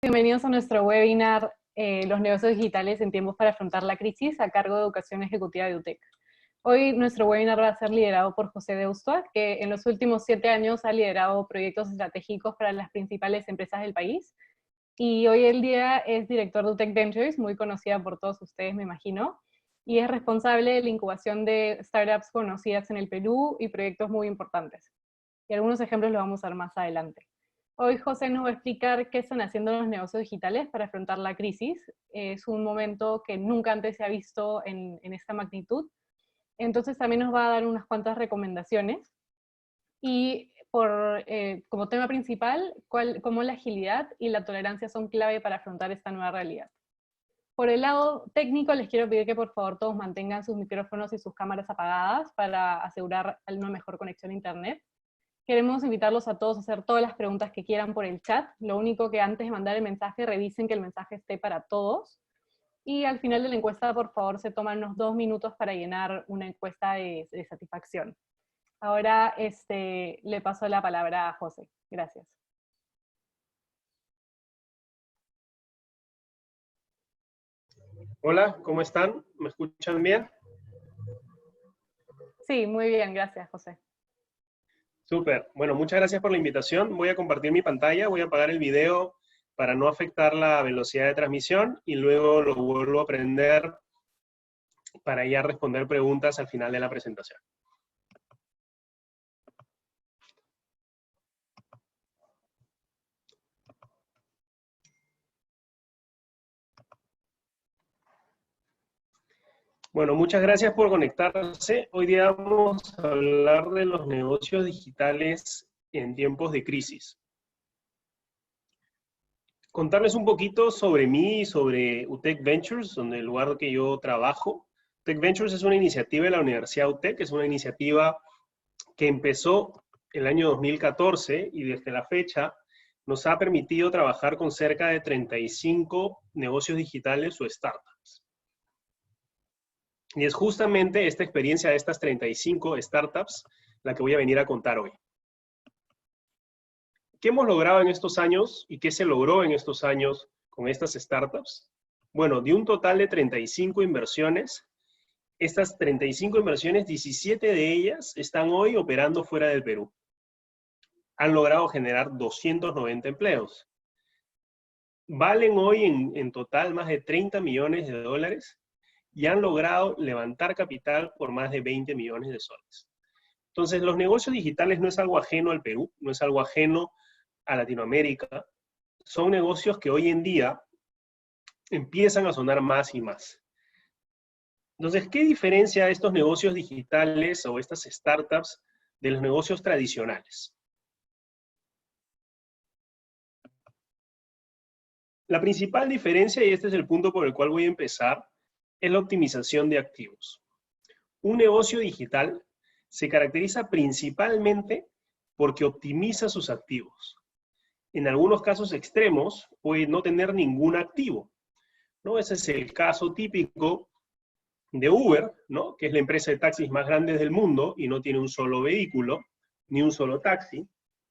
Bienvenidos a nuestro webinar Los negocios digitales en tiempos para afrontar la crisis, a cargo de Educación Ejecutiva de UTEC. Hoy nuestro webinar va a ser liderado por José Deustoa, que en los últimos 7 años ha liderado proyectos estratégicos para las principales empresas del país. Y hoy el día es director de UTEC Ventures, muy conocida por todos ustedes, me imagino, y es responsable de la incubación de startups conocidas en el Perú y proyectos muy importantes. Y algunos ejemplos los vamos a ver más adelante. Hoy José nos va a explicar qué están haciendo los negocios digitales para afrontar la crisis. Es un momento que nunca antes se ha visto en esta magnitud. Entonces también nos va a dar unas cuantas recomendaciones. Y como tema principal, cómo la agilidad y la tolerancia son clave para afrontar esta nueva realidad. Por el lado técnico, les quiero pedir que por favor todos mantengan sus micrófonos y sus cámaras apagadas para asegurar una mejor conexión a internet. Queremos invitarlos a todos a hacer todas las preguntas que quieran por el chat. Lo único que antes de mandar el mensaje, revisen que el mensaje esté para todos. Y al final de la encuesta, por favor, se toman unos 2 minutos para llenar una encuesta de satisfacción. Ahora le paso la palabra a José. Gracias. Hola, ¿cómo están? ¿Me escuchan bien? Sí, muy bien, gracias, José. Súper. Bueno, muchas gracias por la invitación. Voy a compartir mi pantalla, voy a apagar el video para no afectar la velocidad de transmisión y luego lo vuelvo a prender para ya responder preguntas al final de la presentación. Bueno, muchas gracias por conectarse. Hoy día vamos a hablar de los negocios digitales en tiempos de crisis. Contarles un poquito sobre mí y sobre UTEC Ventures, donde el lugar que yo trabajo. UTEC Ventures es una iniciativa de la Universidad UTEC, es una iniciativa que empezó el año 2014 y desde la fecha nos ha permitido trabajar con cerca de 35 negocios digitales o startups. Y es justamente esta experiencia de estas 35 startups la que voy a venir a contar hoy. ¿Qué hemos logrado en estos años y qué se logró en estos años con estas startups? Bueno, de un total de 35 inversiones, estas 35 inversiones, 17 de ellas están hoy operando fuera del Perú. Han logrado generar 290 empleos. Valen hoy en total más de 30 millones de dólares y han logrado levantar capital por más de 20 millones de soles. Entonces, los negocios digitales no es algo ajeno al Perú, no es algo ajeno a Latinoamérica. Son negocios que hoy en día empiezan a sonar más y más. Entonces, ¿qué diferencia estos negocios digitales o estas startups de los negocios tradicionales? La principal diferencia, y este es el punto por el cual voy a empezar, es la optimización de activos. Un negocio digital se caracteriza principalmente porque optimiza sus activos. En algunos casos extremos puede no tener ningún activo, ¿no? Ese es el caso típico de Uber, ¿no? Que es la empresa de taxis más grande del mundo y no tiene un solo vehículo, ni un solo taxi.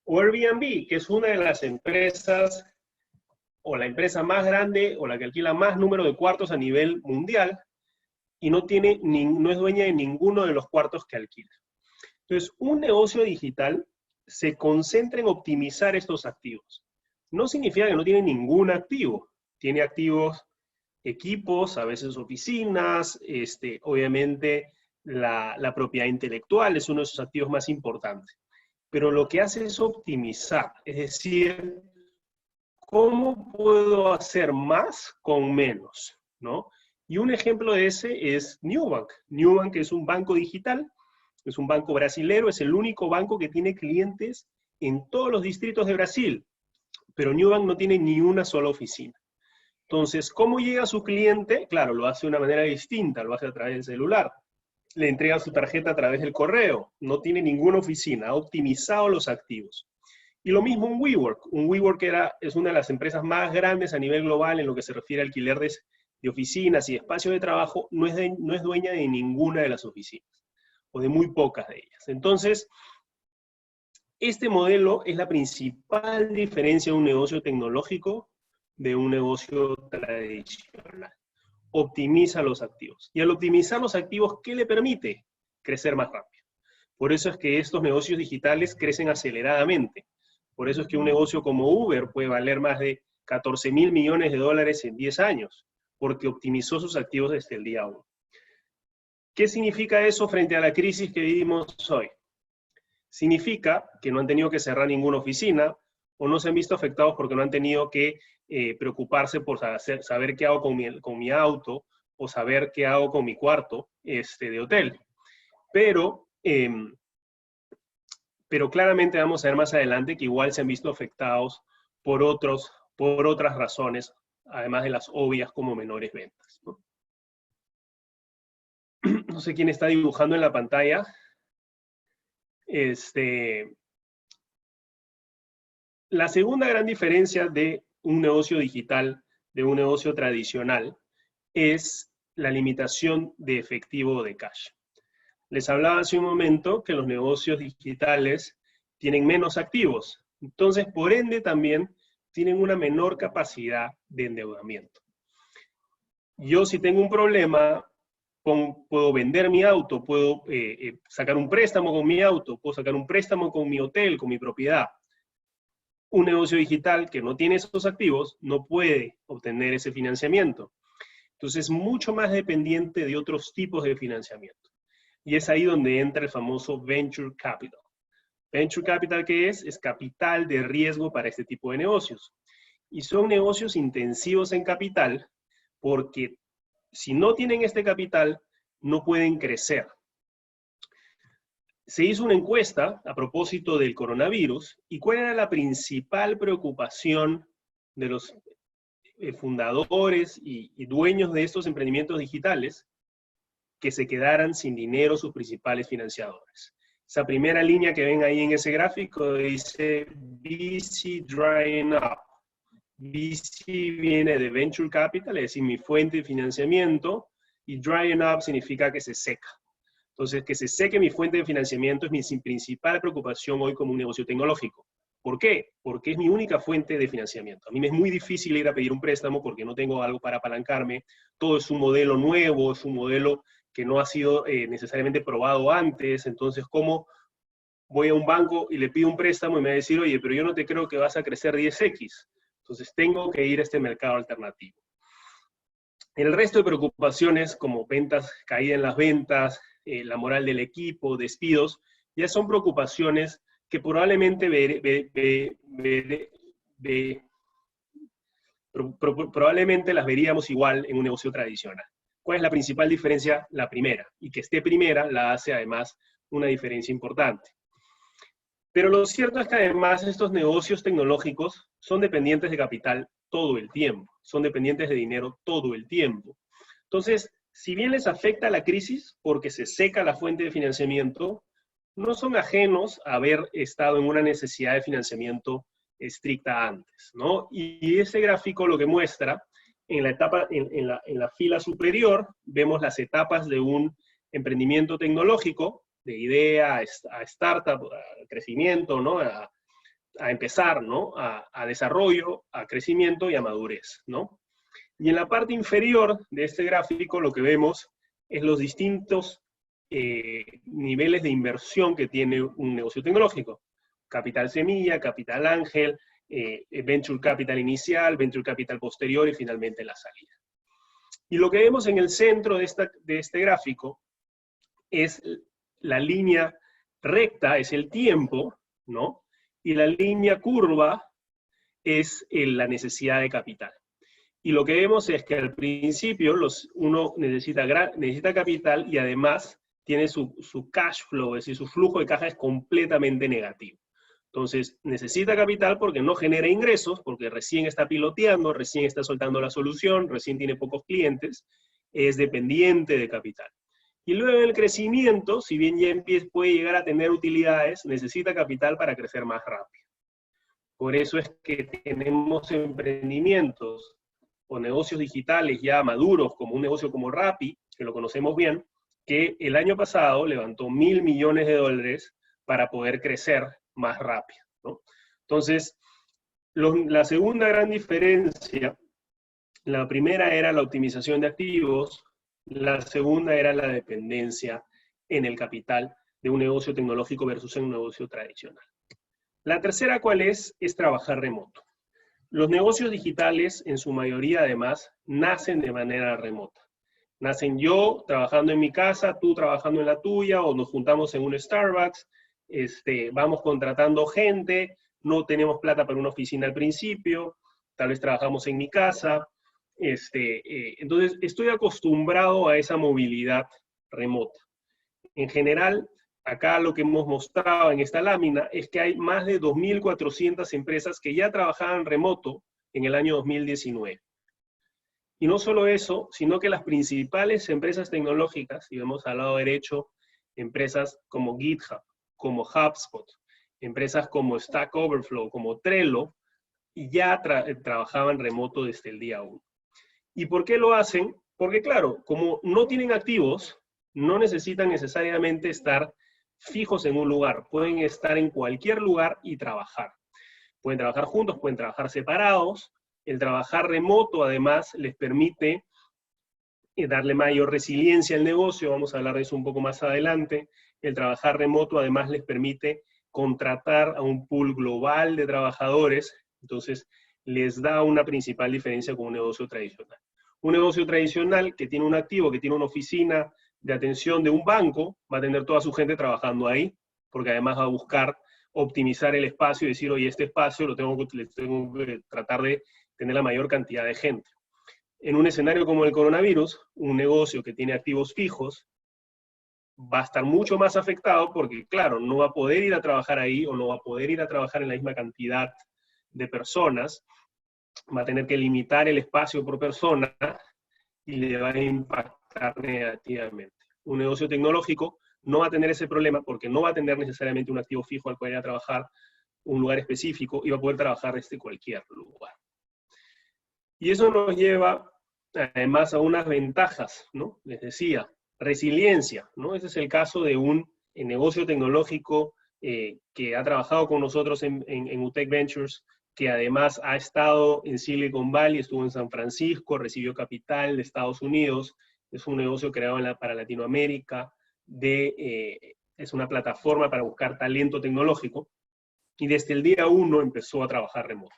O Airbnb, que es una de las empresas o la empresa más grande o la que alquila más número de cuartos a nivel mundial y no es dueña de ninguno de los cuartos que alquila. Entonces, un negocio digital se concentra en optimizar estos activos. No significa que no tiene ningún activo. Tiene activos, equipos, a veces oficinas, obviamente la propiedad intelectual es uno de sus activos más importantes. Pero lo que hace es optimizar, es decir, ¿cómo puedo hacer más con menos? ¿No? Y un ejemplo de ese es Nubank. Nubank es un banco digital, es un banco brasilero, es el único banco que tiene clientes en todos los distritos de Brasil, pero Nubank no tiene ni una sola oficina. Entonces, ¿cómo llega a su cliente? Claro, lo hace de una manera distinta, lo hace a través del celular. Le entrega su tarjeta a través del correo, no tiene ninguna oficina, ha optimizado los activos. Y lo mismo un WeWork. Un WeWork es una de las empresas más grandes a nivel global en lo que se refiere a alquiler de oficinas y espacios de trabajo, no es dueña de ninguna de las oficinas, o de muy pocas de ellas. Entonces, este modelo es la principal diferencia de un negocio tecnológico de un negocio tradicional. Optimiza los activos. Y al optimizar los activos, ¿qué le permite? Crecer más rápido. Por eso es que estos negocios digitales crecen aceleradamente. Por eso es que un negocio como Uber puede valer más de 14.000 millones de dólares en 10 años, porque optimizó sus activos desde el día 1. ¿Qué significa eso frente a la crisis que vivimos hoy? Significa que no han tenido que cerrar ninguna oficina o no se han visto afectados porque no han tenido que preocuparse por saber qué hago con mi auto o saber qué hago con mi cuarto de hotel. Pero claramente vamos a ver más adelante que igual se han visto afectados por otras razones, además de las obvias como menores ventas, ¿no? No sé quién está dibujando en la pantalla. La segunda gran diferencia de un negocio digital, de un negocio tradicional, es la limitación de efectivo o de cash. Les hablaba hace un momento que los negocios digitales tienen menos activos, entonces por ende también tienen una menor capacidad de endeudamiento. Yo si tengo un problema, puedo vender mi auto, puedo sacar un préstamo con mi auto, puedo sacar un préstamo con mi hotel, con mi propiedad. Un negocio digital que no tiene esos activos no puede obtener ese financiamiento. Entonces es mucho más dependiente de otros tipos de financiamiento. Y es ahí donde entra el famoso Venture Capital. Venture Capital, ¿qué es? Es capital de riesgo para este tipo de negocios. Y son negocios intensivos en capital porque si no tienen este capital, no pueden crecer. Se hizo una encuesta a propósito del coronavirus y cuál era la principal preocupación de los fundadores y dueños de estos emprendimientos digitales, que se quedaran sin dinero sus principales financiadores. Esa primera línea que ven ahí en ese gráfico dice VC drying up. VC viene de Venture Capital, es decir, mi fuente de financiamiento, y drying up significa que se seca. Entonces, que se seque mi fuente de financiamiento es mi principal preocupación hoy como un negocio tecnológico. ¿Por qué? Porque es mi única fuente de financiamiento. A mí me es muy difícil ir a pedir un préstamo porque no tengo algo para apalancarme. Todo es un modelo nuevo, es un modelo que no ha sido necesariamente probado antes. Entonces, ¿cómo voy a un banco y le pido un préstamo y me va a decir, oye, pero yo no te creo que vas a crecer 10x? Entonces, tengo que ir a este mercado alternativo. El resto de preocupaciones, como ventas, caída en las ventas, la moral del equipo, despidos, ya son preocupaciones que probablemente probablemente las veríamos igual en un negocio tradicional. ¿Cuál es la principal diferencia? La primera, y que esté primera la hace además una diferencia importante. Pero lo cierto es que además estos negocios tecnológicos son dependientes de capital todo el tiempo, son dependientes de dinero todo el tiempo. Entonces, si bien les afecta la crisis porque se seca la fuente de financiamiento, no son ajenos a haber estado en una necesidad de financiamiento estricta antes, ¿no? Y ese gráfico lo que muestra, en la fila superior, vemos las etapas de un emprendimiento tecnológico, de idea a startup, a crecimiento, ¿no? A empezar, ¿no? A desarrollo, a crecimiento y a madurez, ¿no? Y en la parte inferior de este gráfico lo que vemos es los distintos niveles de inversión que tiene un negocio tecnológico. Capital semilla, capital ángel, venture capital inicial, venture capital posterior y finalmente la salida. Y lo que vemos en el centro de este gráfico es la línea recta, es el tiempo, ¿no? Y la línea curva es la necesidad de capital. Y lo que vemos es que al principio uno necesita capital y además tiene su cash flow, es decir, su flujo de caja es completamente negativo. Entonces, necesita capital porque no genera ingresos, porque recién está piloteando, recién está soltando la solución, recién tiene pocos clientes, es dependiente de capital. Y luego en el crecimiento, si bien ya puede llegar a tener utilidades, necesita capital para crecer más rápido. Por eso es que tenemos emprendimientos o negocios digitales ya maduros, como un negocio como Rappi, que lo conocemos bien, que el año pasado levantó $1.000 millones para poder crecer más rápido, ¿no? Entonces, La segunda gran diferencia, la primera era la optimización de activos, la segunda era la dependencia en el capital de un negocio tecnológico versus un negocio tradicional. La tercera, ¿cuál es? Es trabajar remoto. Los negocios digitales, en su mayoría además, nacen de manera remota. Nacen yo trabajando en mi casa, tú trabajando en la tuya, o nos juntamos en un Starbucks, vamos contratando gente, no tenemos plata para una oficina al principio, tal vez trabajamos en mi casa. Entonces, estoy acostumbrado a esa movilidad remota. En general, acá lo que hemos mostrado en esta lámina es que hay más de 2.400 empresas que ya trabajaban remoto en el año 2019. Y no solo eso, sino que las principales empresas tecnológicas, y hemos hablado derecho, empresas como GitHub, como HubSpot, empresas como Stack Overflow, como Trello, y ya trabajaban remoto desde el día 1. ¿Y por qué lo hacen? Porque claro, como no tienen activos, no necesitan necesariamente estar fijos en un lugar, pueden estar en cualquier lugar y trabajar. Pueden trabajar juntos, pueden trabajar separados. El trabajar remoto además les permite darle mayor resiliencia al negocio, vamos a hablar de eso un poco más adelante. El trabajar remoto además les permite contratar a un pool global de trabajadores, entonces les da una principal diferencia con un negocio tradicional. Un negocio tradicional que tiene un activo, que tiene una oficina de atención de un banco, va a tener toda su gente trabajando ahí, porque además va a buscar optimizar el espacio y decir, oye, este espacio le tengo que tratar de tener la mayor cantidad de gente. En un escenario como el coronavirus, un negocio que tiene activos fijos va a estar mucho más afectado porque, claro, no va a poder ir a trabajar ahí o no va a poder ir a trabajar en la misma cantidad de personas, va a tener que limitar el espacio por persona y le va a impactar negativamente. Un negocio tecnológico no va a tener ese problema porque no va a tener necesariamente un activo fijo al cual ir a trabajar, un lugar específico, y va a poder trabajar desde cualquier lugar. Y eso nos lleva además a unas ventajas, ¿no? Les decía, resiliencia, ¿no? Ese es el caso de un negocio tecnológico que ha trabajado con nosotros en UTEC Ventures, que además ha estado en Silicon Valley, estuvo en San Francisco, recibió capital de Estados Unidos, es un negocio creado para Latinoamérica, es una plataforma para buscar talento tecnológico, y desde el día 1 empezó a trabajar remoto.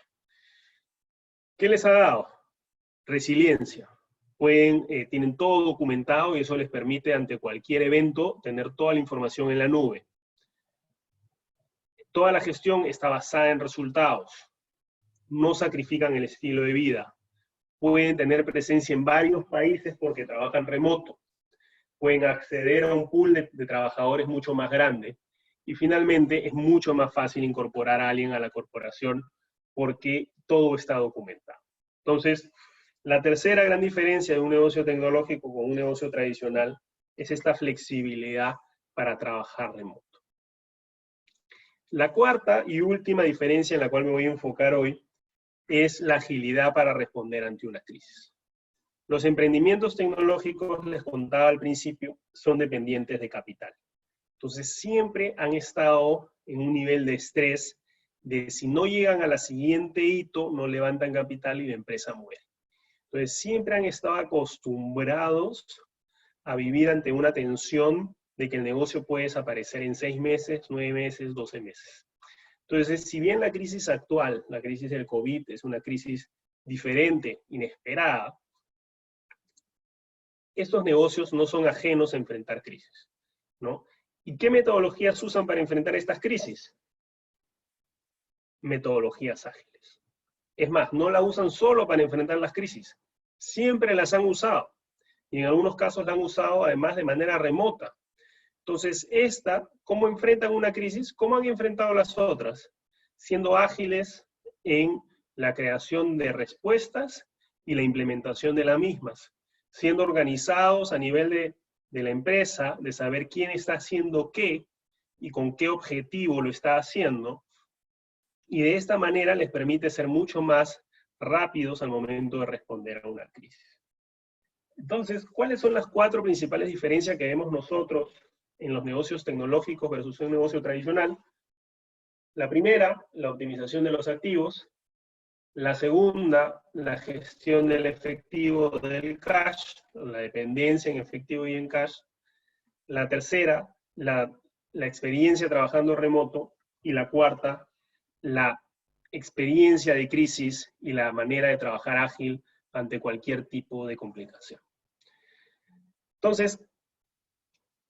¿Qué les ha dado? Resiliencia. Tienen todo documentado y eso les permite ante cualquier evento tener toda la información en la nube. Toda la gestión está basada en resultados. No sacrifican el estilo de vida. Pueden tener presencia en varios países porque trabajan remoto. Pueden acceder a un pool de trabajadores mucho más grande. Y finalmente es mucho más fácil incorporar a alguien a la corporación porque todo está documentado. Entonces, la tercera gran diferencia de un negocio tecnológico con un negocio tradicional es esta flexibilidad para trabajar remoto. La cuarta y última diferencia en la cual me voy a enfocar hoy es la agilidad para responder ante una crisis. Los emprendimientos tecnológicos, les contaba al principio, son dependientes de capital. Entonces siempre han estado en un nivel de estrés de si no llegan a la siguiente hito, no levantan capital y la empresa muere. Entonces siempre han estado acostumbrados a vivir ante una tensión de que el negocio puede desaparecer en 6 meses, 9 meses, 12 meses. Entonces, si bien la crisis actual, la crisis del COVID, es una crisis diferente, inesperada, estos negocios no son ajenos a enfrentar crisis, ¿no? ¿Y qué metodologías usan para enfrentar estas crisis? Metodologías ágiles. Es más, no la usan solo para enfrentar las crisis, siempre las han usado. Y en algunos casos la han usado además de manera remota. Entonces, ¿cómo enfrentan una crisis? ¿Cómo han enfrentado las otras? Siendo ágiles en la creación de respuestas y la implementación de las mismas. Siendo organizados a nivel de la empresa, de saber quién está haciendo qué y con qué objetivo lo está haciendo. Y de esta manera les permite ser mucho más rápidos al momento de responder a una crisis. Entonces, ¿cuáles son las 4 principales diferencias que vemos nosotros en los negocios tecnológicos versus un negocio tradicional? La primera, la optimización de los activos. La segunda, la gestión del efectivo del cash, la dependencia en efectivo y en cash. La tercera, la experiencia trabajando remoto. Y la cuarta, la experiencia de crisis y la manera de trabajar ágil ante cualquier tipo de complicación. Entonces,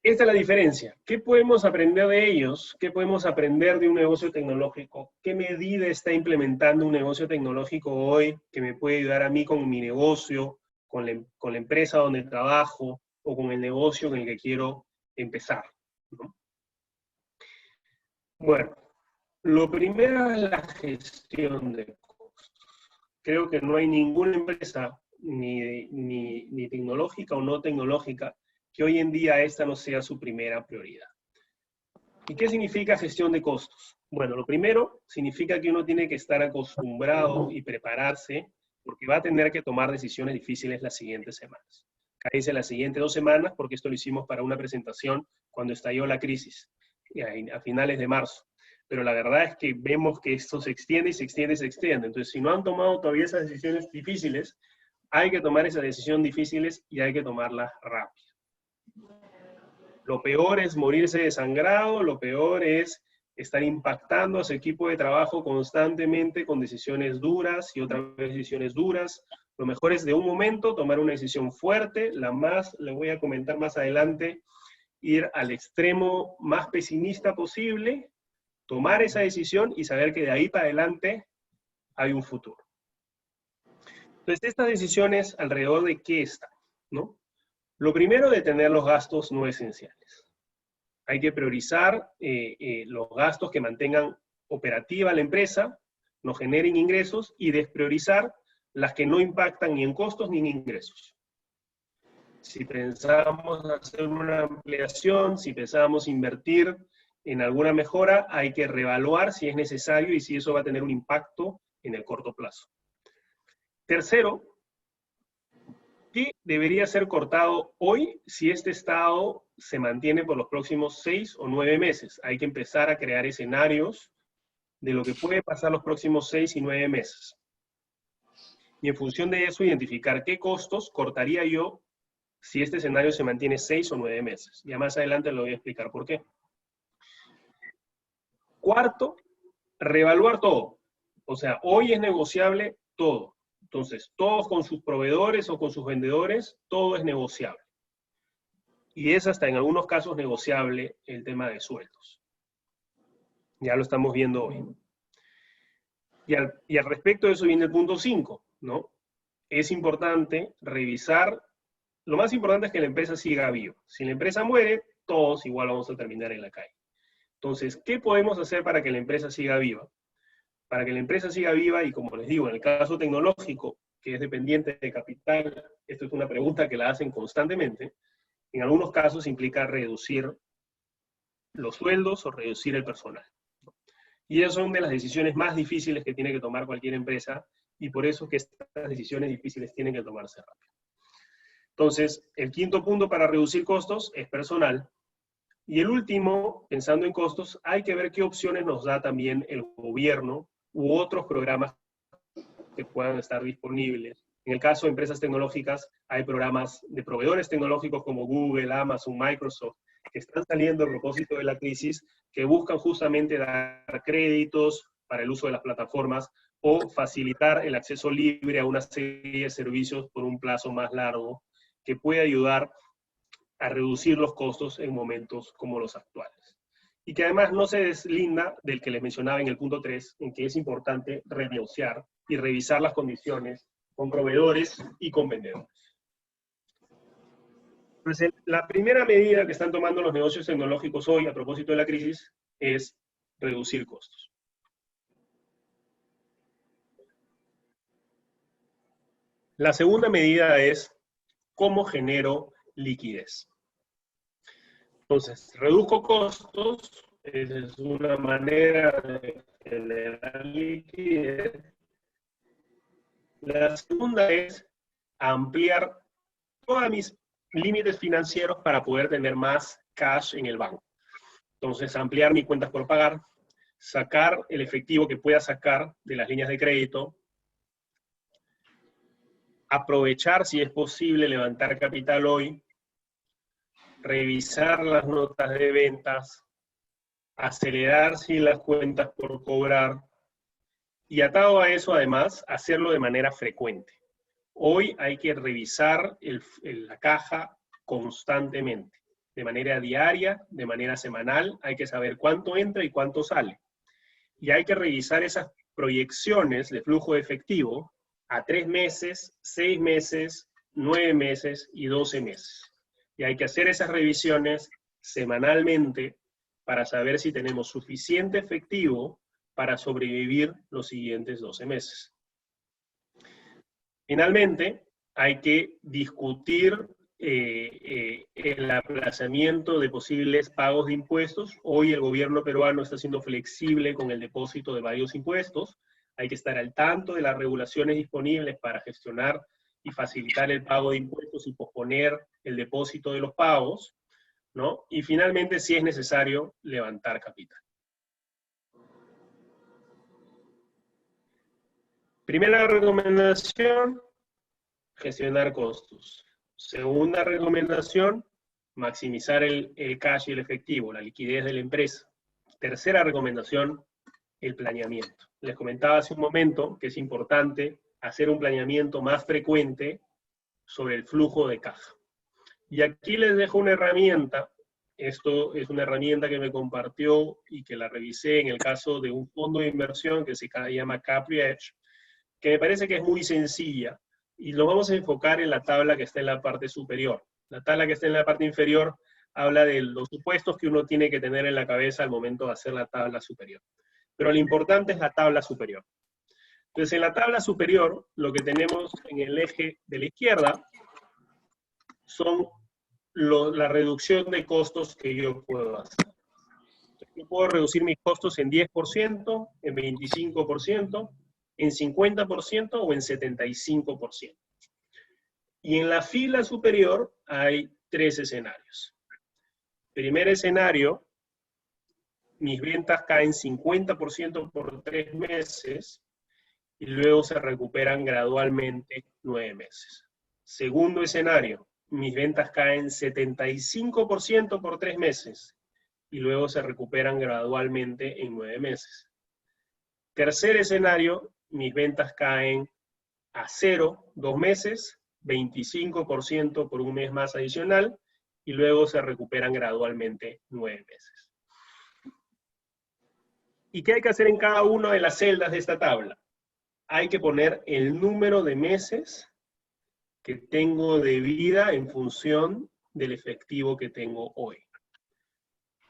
esta es la diferencia. ¿Qué podemos aprender de ellos? ¿Qué podemos aprender de un negocio tecnológico? ¿Qué medida está implementando un negocio tecnológico hoy que me puede ayudar a mí con mi negocio, con la empresa donde trabajo o con el negocio en el que quiero empezar, ¿no? Bueno, lo primero es la gestión de costos. Creo que no hay ninguna empresa, ni tecnológica o no tecnológica, que hoy en día esta no sea su primera prioridad. ¿Y qué significa gestión de costos? Bueno, lo primero significa que uno tiene que estar acostumbrado y prepararse porque va a tener que tomar decisiones difíciles las siguientes semanas. Cállese las siguientes 2 semanas porque esto lo hicimos para una presentación cuando estalló la crisis, a finales de marzo. Pero la verdad es que vemos que esto se extiende y se extiende y se extiende. Entonces, si no han tomado todavía esas decisiones difíciles, hay que tomar esas decisiones difíciles y hay que tomarlas rápido. Lo peor es morirse desangrado, lo peor es estar impactando a su equipo de trabajo constantemente con decisiones duras y otra vez decisiones duras. Lo mejor es de un momento tomar una decisión fuerte, le voy a comentar más adelante, ir al extremo más pesimista posible, tomar esa decisión y saber que de ahí para adelante hay un futuro. Entonces, estas decisiones, ¿alrededor de qué están? ¿No? Lo primero, detener los gastos no esenciales. Hay que priorizar los gastos que mantengan operativa la empresa, no generen ingresos, y despriorizar las que no impactan ni en costos ni en ingresos. Si pensamos hacer una ampliación, si pensamos invertir en alguna mejora, hay que reevaluar si es necesario y si eso va a tener un impacto en el corto plazo. Tercero, ¿qué debería ser cortado hoy si este estado se mantiene por los próximos 6 o 9 meses? Hay que empezar a crear escenarios de lo que puede pasar los próximos 6 y 9 meses. Y en función de eso, identificar qué costos cortaría yo si este escenario se mantiene 6 o 9 meses. Ya más adelante lo voy a explicar por qué. Cuarto, reevaluar todo. O sea, hoy es negociable todo. Entonces, todos con sus proveedores o con sus vendedores, todo es negociable. Y es hasta en algunos casos negociable el tema de sueldos. Ya lo estamos viendo hoy. Y al respecto de eso viene el punto 5, ¿no? Es importante revisar, lo más importante es que la empresa siga viva. Si la empresa muere, todos igual vamos a terminar en la calle. Entonces, ¿qué podemos hacer para que la empresa siga viva? Para que la empresa siga viva, y como les digo, en el caso tecnológico, que es dependiente de capital, esto es una pregunta que la hacen constantemente, en algunos casos implica reducir los sueldos o reducir el personal. Y esas son de las decisiones más difíciles que tiene que tomar cualquier empresa, y por eso es que estas decisiones difíciles tienen que tomarse rápido. Entonces, el quinto punto para reducir costos es personal. Y el último, pensando en costos, hay que ver qué opciones nos da también el gobierno u otros programas que puedan estar disponibles. En el caso de empresas tecnológicas, hay programas de proveedores tecnológicos como Google, Amazon, Microsoft, que están saliendo a propósito de la crisis, que buscan justamente dar créditos para el uso de las plataformas o facilitar el acceso libre a una serie de servicios por un plazo más largo, que puede ayudar a reducir los costos en momentos como los actuales. Y que además no se deslinda del que les mencionaba en el punto 3, en que es importante renegociar y revisar las condiciones con proveedores y con vendedores. Entonces, la primera medida que están tomando los negocios tecnológicos hoy a propósito de la crisis es reducir costos. La segunda medida es cómo genero liquidez. Entonces, reduzco costos, esa es una manera de generar liquidez. La segunda es ampliar todos mis límites financieros para poder tener más cash en el banco. Entonces, ampliar mis cuentas por pagar, sacar el efectivo que pueda sacar de las líneas de crédito, aprovechar si es posible levantar capital hoy, revisar las notas de ventas, acelerar si las cuentas por cobrar, y atado a eso además, hacerlo de manera frecuente. Hoy hay que revisar la caja constantemente, de manera diaria, de manera semanal, hay que saber cuánto entra y cuánto sale. Y hay que revisar esas proyecciones de flujo de efectivo a 3 meses, 6 meses, 9 meses y 12 meses. Y hay que hacer esas revisiones semanalmente para saber si tenemos suficiente efectivo para sobrevivir los siguientes 12 meses. Finalmente, hay que discutir el aplazamiento de posibles pagos de impuestos. Hoy el gobierno peruano está siendo flexible con el depósito de varios impuestos. Hay que estar al tanto de las regulaciones disponibles para gestionar y facilitar el pago de impuestos y posponer el depósito de los pagos, ¿no? Y finalmente, si es necesario, levantar capital. Primera recomendación, gestionar costos. Segunda recomendación, maximizar el cash y el efectivo, la liquidez de la empresa. Tercera recomendación, el planeamiento. Les comentaba hace un momento que es importante hacer un planeamiento más frecuente sobre el flujo de caja. Y aquí les dejo una herramienta. Esto es una herramienta que me compartió y que la revisé en el caso de un fondo de inversión que se llama Capri Edge, que me parece que es muy sencilla, y lo vamos a enfocar en la tabla que está en la parte superior. La tabla que está en la parte inferior habla de los supuestos que uno tiene que tener en la cabeza al momento de hacer la tabla superior. Pero lo importante es la tabla superior. Entonces, en la tabla superior, lo que tenemos en el eje de la izquierda son la reducción de costos que yo puedo hacer. Yo puedo reducir mis costos en 10%, en 25%, en 50% o en 75%. Y en la fila superior hay 3 escenarios. Primer escenario, mis ventas caen 50% por 3 meses y luego se recuperan gradualmente 9 meses. Segundo escenario, mis ventas caen 75% por 3 meses y luego se recuperan gradualmente en 9 meses. Tercer escenario, mis ventas caen a 0, 2 meses, 25% por un mes más adicional, y luego se recuperan gradualmente 9 meses. ¿Y qué hay que hacer en cada una de las celdas de esta tabla? Hay que poner el número de meses que tengo de vida en función del efectivo que tengo hoy.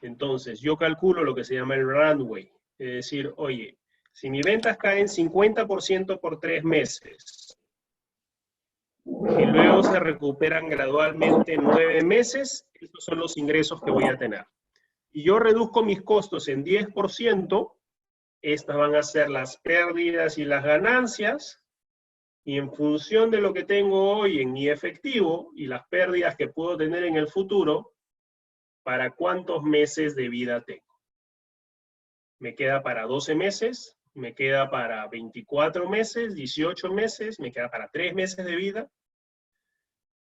Entonces, yo calculo lo que se llama el runway, es decir, oye, si mis ventas caen 50% por 3 meses y luego se recuperan gradualmente 9 meses, esos son los ingresos que voy a tener. Y yo reduzco mis costos en 10%, estas van a ser las pérdidas y las ganancias, y en función de lo que tengo hoy en mi efectivo y las pérdidas que puedo tener en el futuro, ¿para cuántos meses de vida tengo? ¿Me queda para 12 meses? ¿Me queda para 24 meses, 18 meses? ¿Me queda para 3 meses de vida?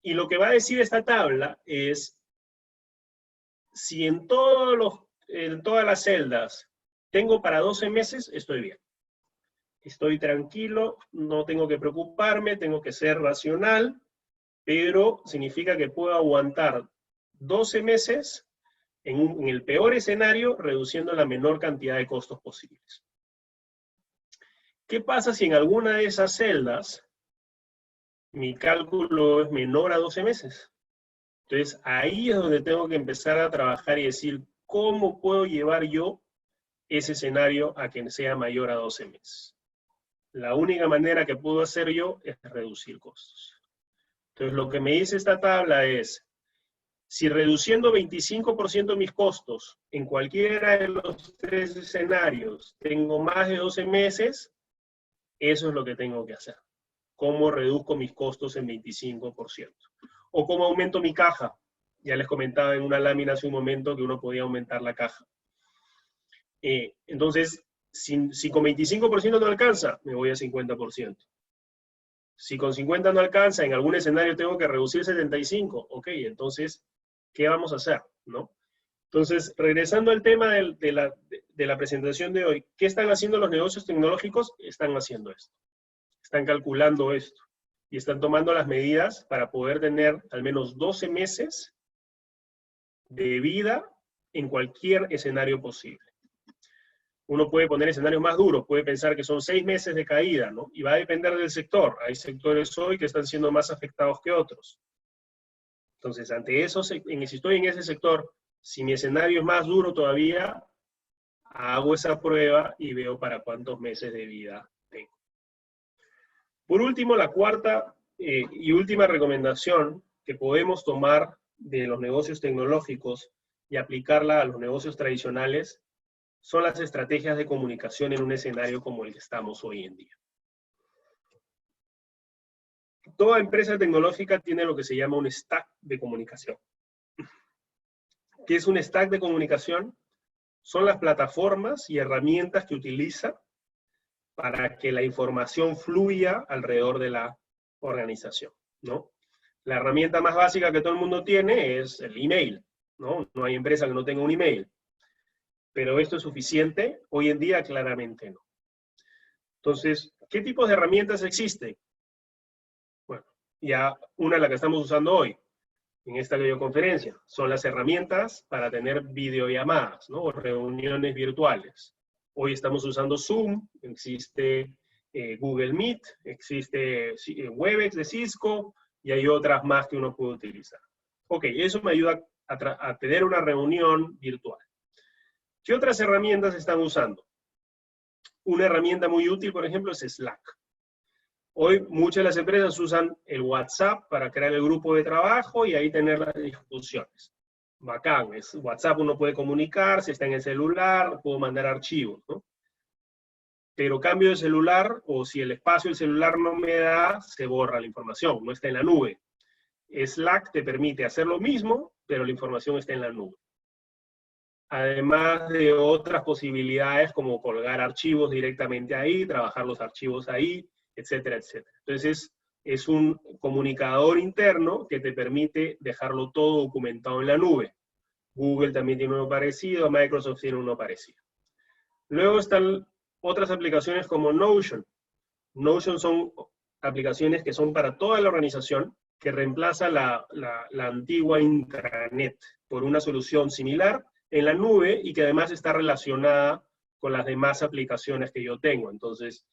Y lo que va a decir esta tabla es, si en todas las celdas tengo para 12 meses, estoy bien. Estoy tranquilo, no tengo que preocuparme, tengo que ser racional, pero significa que puedo aguantar 12 meses en el peor escenario, reduciendo la menor cantidad de costos posibles. ¿Qué pasa si en alguna de esas celdas mi cálculo es menor a 12 meses? Entonces, ahí es donde tengo que empezar a trabajar y decir, ¿cómo puedo llevar yo ese escenario a que sea mayor a 12 meses? La única manera que puedo hacer yo es reducir costos. Entonces, lo que me dice esta tabla es, si reduciendo 25% mis costos en cualquiera de los 3 escenarios tengo más de 12 meses, eso es lo que tengo que hacer. ¿Cómo reduzco mis costos en 25%? O cómo aumento mi caja. Ya les comentaba en una lámina hace un momento que uno podía aumentar la caja. Entonces, si con 25% no alcanza, me voy a 50%. Si con 50 no alcanza, en algún escenario tengo que reducir 75. Ok, entonces, ¿qué vamos a hacer? ¿No? Entonces, regresando al tema de la presentación de hoy, ¿qué están haciendo los negocios tecnológicos? Están haciendo esto. Están calculando esto. Y están tomando las medidas para poder tener al menos 12 meses de vida en cualquier escenario posible. Uno puede poner escenarios más duros, puede pensar que son 6 meses de caída, ¿no? Y va a depender del sector. Hay sectores hoy que están siendo más afectados que otros. Entonces, ante eso, si estoy en ese sector, si mi escenario es más duro todavía, hago esa prueba y veo para cuántos meses de vida tengo. Por último, la cuarta y última recomendación que podemos tomar de los negocios tecnológicos y aplicarla a los negocios tradicionales son las estrategias de comunicación en un escenario como el que estamos hoy en día. Toda empresa tecnológica tiene lo que se llama un stack de comunicación. ¿Qué es un stack de comunicación? Son las plataformas y herramientas que utiliza para que la información fluya alrededor de la organización, ¿no? La herramienta más básica que todo el mundo tiene es el email, ¿no? No hay empresa que no tenga un email. Pero ¿esto es suficiente? Hoy en día claramente no. Entonces, ¿qué tipos de herramientas existen? Bueno, ya una de las que estamos usando hoy, en esta videoconferencia, son las herramientas para tener videollamadas, ¿no? O reuniones virtuales. Hoy estamos usando Zoom, existe Google Meet, existe Webex de Cisco, y hay otras más que uno puede utilizar. Ok, eso me ayuda a tener una reunión virtual. ¿Qué otras herramientas están usando? Una herramienta muy útil, por ejemplo, es Slack. Hoy muchas de las empresas usan el WhatsApp para crear el grupo de trabajo y ahí tener las discusiones. Bacán, WhatsApp uno puede comunicarse, está en el celular, puedo mandar archivos, ¿no? Pero cambio de celular, o si el espacio del celular no me da, se borra la información, no está en la nube. Slack te permite hacer lo mismo, pero la información está en la nube. Además de otras posibilidades como colgar archivos directamente ahí, trabajar los archivos ahí, etcétera, etcétera. Entonces, es un comunicador interno que te permite dejarlo todo documentado en la nube. Google también tiene uno parecido, Microsoft tiene uno parecido. Luego están otras aplicaciones como Notion. Notion son aplicaciones que son para toda la organización, que reemplaza la antigua intranet por una solución similar en la nube y que además está relacionada con las demás aplicaciones que yo tengo. Entonces,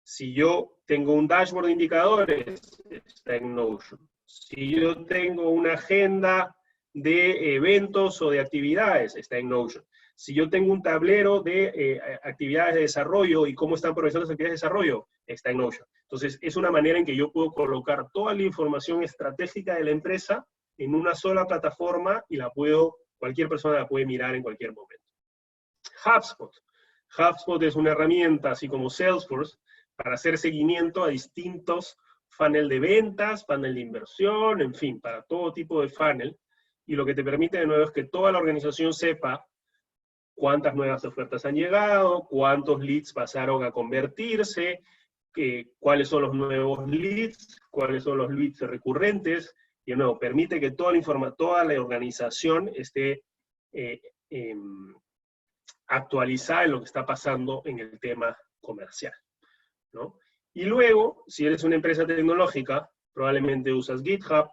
si yo tengo un dashboard de indicadores, está en Notion. Si yo tengo una agenda de eventos o de actividades, está en Notion. Si yo tengo un tablero de actividades de desarrollo y cómo están progresando las actividades de desarrollo, está en Notion. Entonces, es una manera en que yo puedo colocar toda la información estratégica de la empresa en una sola plataforma y cualquier persona la puede mirar en cualquier momento. HubSpot. HubSpot es una herramienta, así como Salesforce, para hacer seguimiento a distintos funnel de ventas, funnel de inversión, en fin, para todo tipo de funnel. Y lo que te permite de nuevo es que toda la organización sepa cuántas nuevas ofertas han llegado, cuántos leads pasaron a convertirse, cuáles son los nuevos leads, cuáles son los leads recurrentes. Y de nuevo, permite que toda la organización esté actualizada en lo que está pasando en el tema comercial, ¿no? Y luego, si eres una empresa tecnológica, probablemente usas GitHub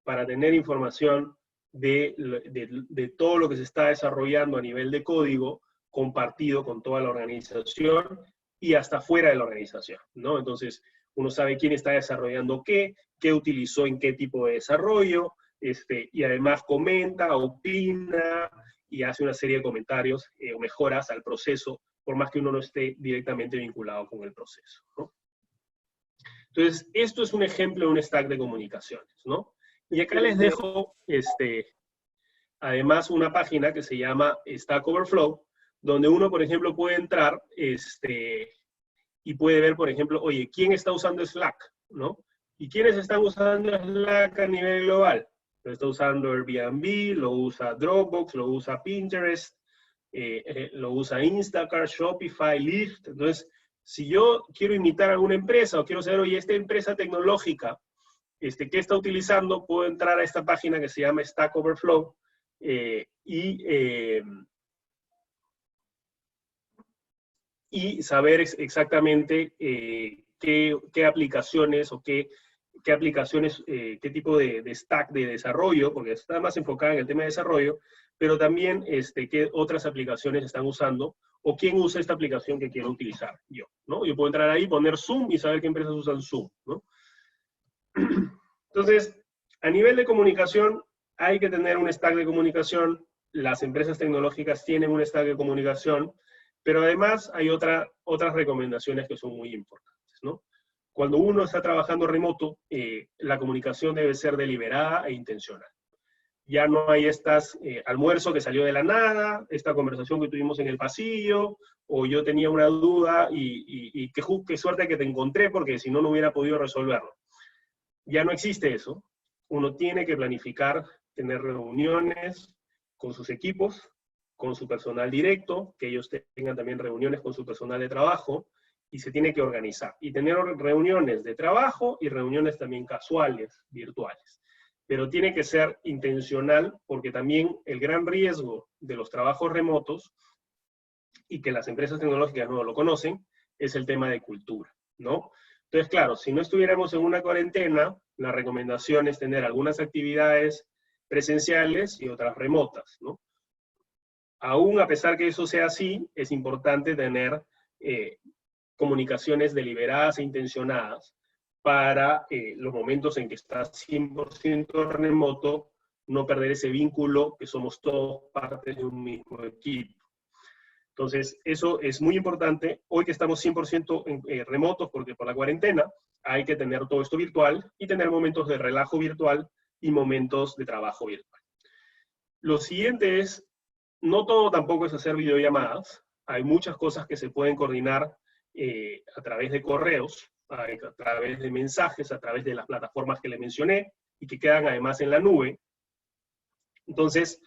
para tener información de todo lo que se está desarrollando a nivel de código compartido con toda la organización y hasta fuera de la organización, ¿no? Entonces, uno sabe quién está desarrollando qué utilizó en qué tipo de desarrollo, y además comenta, opina y hace una serie de comentarios o mejoras al proceso, por más que uno no esté directamente vinculado con el proceso, ¿no? Entonces, esto es un ejemplo de un stack de comunicaciones, ¿no? Y acá les dejo, además, una página que se llama Stack Overflow, donde uno, por ejemplo, puede entrar y puede ver, por ejemplo, oye, ¿quién está usando Slack? ¿No? ¿Y quiénes están usando Slack a nivel global? Lo está usando Airbnb, lo usa Dropbox, lo usa Pinterest, lo usa Instacart, Shopify, Lyft. Entonces, Si yo quiero imitar a alguna empresa o quiero saber, oye, esta empresa tecnológica, ¿qué está utilizando? Puedo entrar a esta página que se llama Stack Overflow y saber exactamente qué aplicaciones o qué aplicaciones, qué tipo de stack de desarrollo, porque está más enfocada en el tema de desarrollo, pero también qué otras aplicaciones están usando o quién usa esta aplicación que quiero utilizar yo, ¿no? Yo puedo entrar ahí, poner Zoom y saber qué empresas usan Zoom, ¿no? Entonces, a nivel de comunicación, hay que tener un stack de comunicación. Las empresas tecnológicas tienen un stack de comunicación, pero además hay otras recomendaciones que son muy importantes, ¿no? Cuando uno está trabajando remoto, la comunicación debe ser deliberada e intencional. Ya no hay almuerzo que salió de la nada, esta conversación que tuvimos en el pasillo, o yo tenía una duda y qué suerte que te encontré porque si no, no hubiera podido resolverlo. Ya no existe eso. Uno tiene que planificar, tener reuniones con sus equipos, con su personal directo, que ellos tengan también reuniones con su personal de trabajo, y se tiene que organizar. Y tener reuniones de trabajo y reuniones también casuales, virtuales. Pero tiene que ser intencional, porque también el gran riesgo de los trabajos remotos, y que las empresas tecnológicas no lo conocen, es el tema de cultura, ¿no? Entonces, claro, si no estuviéramos en una cuarentena, la recomendación es tener algunas actividades presenciales y otras remotas, ¿no? Aún a pesar que eso sea así, es importante tener comunicaciones deliberadas e intencionadas para los momentos en que estás 100% remoto, no perder ese vínculo que somos todos partes de un mismo equipo. Entonces, eso es muy importante. Hoy que estamos 100% remotos, porque por la cuarentena, hay que tener todo esto virtual y tener momentos de relajo virtual y momentos de trabajo virtual. Lo siguiente es, no todo tampoco es hacer videollamadas. Hay muchas cosas que se pueden coordinar a través de correos, a través de mensajes, a través de las plataformas que le mencioné y que quedan además en la nube. Entonces,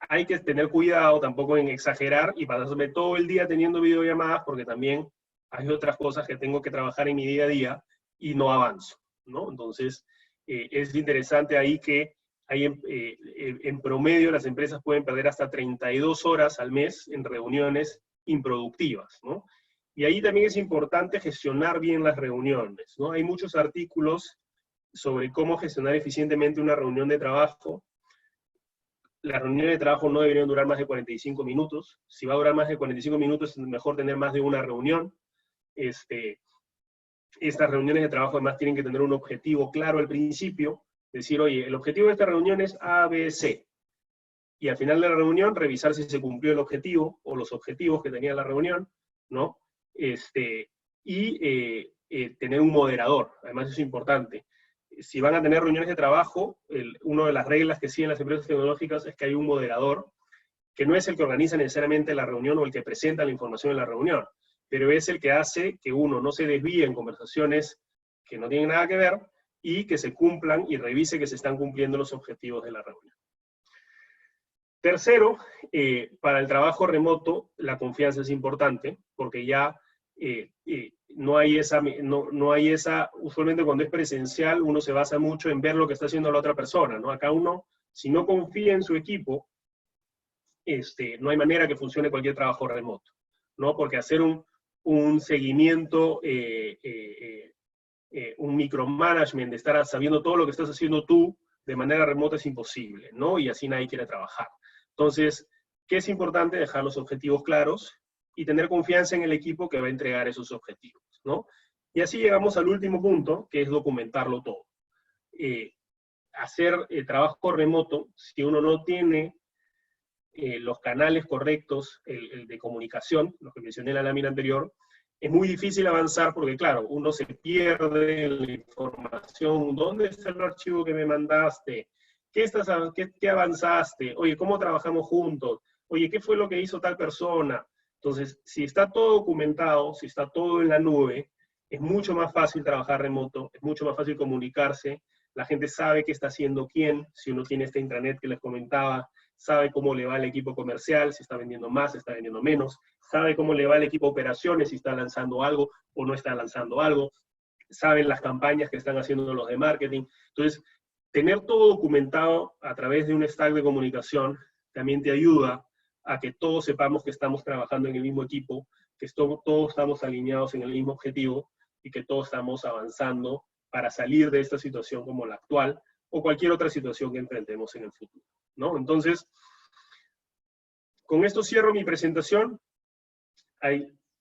hay que tener cuidado tampoco en exagerar y pasarme todo el día teniendo videollamadas porque también hay otras cosas que tengo que trabajar en mi día a día y no avanzo, ¿no? Entonces, es interesante ahí que en promedio las empresas pueden perder hasta 32 horas al mes en reuniones improductivas, ¿no? Y ahí también es importante gestionar bien las reuniones, ¿no? Hay muchos artículos sobre cómo gestionar eficientemente una reunión de trabajo. Las reuniones de trabajo no deberían durar más de 45 minutos. Si va a durar más de 45 minutos, es mejor tener más de una reunión. Estas reuniones de trabajo además tienen que tener un objetivo claro al principio. Decir, oye, el objetivo de esta reunión es A, B, C. Y al final de la reunión, revisar si se cumplió el objetivo o los objetivos que tenía la reunión, ¿no? Tener un moderador. Además, eso es importante. Si van a tener reuniones de trabajo, una de las reglas que siguen las empresas tecnológicas es que hay un moderador, que no es el que organiza necesariamente la reunión o el que presenta la información en la reunión, pero es el que hace que uno no se desvíe en conversaciones que no tienen nada que ver y que se cumplan y revise que se están cumpliendo los objetivos de la reunión. Tercero, para el trabajo remoto, la confianza es importante, porque ya no hay esa, usualmente cuando es presencial, uno se basa mucho en ver lo que está haciendo la otra persona, ¿no? Acá uno, si no confía en su equipo, no hay manera que funcione cualquier trabajo remoto, ¿no? Porque hacer un seguimiento, un micromanagement, de estar sabiendo todo lo que estás haciendo tú de manera remota es imposible, ¿no? Y así nadie quiere trabajar. Entonces, ¿qué es importante? Dejar los objetivos claros y tener confianza en el equipo que va a entregar esos objetivos, ¿no? Y así llegamos al último punto, que es documentarlo todo. Hacer trabajo remoto, si uno no tiene los canales correctos, el de comunicación, los que mencioné en la lámina anterior, es muy difícil avanzar porque, claro, uno se pierde la información. ¿Dónde está el archivo que me mandaste? ¿Qué avanzaste? Oye, ¿cómo trabajamos juntos? Oye, ¿qué fue lo que hizo tal persona? Entonces, si está todo documentado, si está todo en la nube, es mucho más fácil trabajar remoto, es mucho más fácil comunicarse, la gente sabe qué está haciendo quién, si uno tiene este intranet que les comentaba, sabe cómo le va al equipo comercial, si está vendiendo más, si está vendiendo menos, sabe cómo le va al equipo de operaciones, si está lanzando algo o no está lanzando algo, saben las campañas que están haciendo los de marketing. Entonces, tener todo documentado a través de un stack de comunicación también te ayuda a que todos sepamos que estamos trabajando en el mismo equipo, que todos estamos alineados en el mismo objetivo y que todos estamos avanzando para salir de esta situación como la actual o cualquier otra situación que enfrentemos en el futuro, ¿no? Entonces, con esto cierro mi presentación.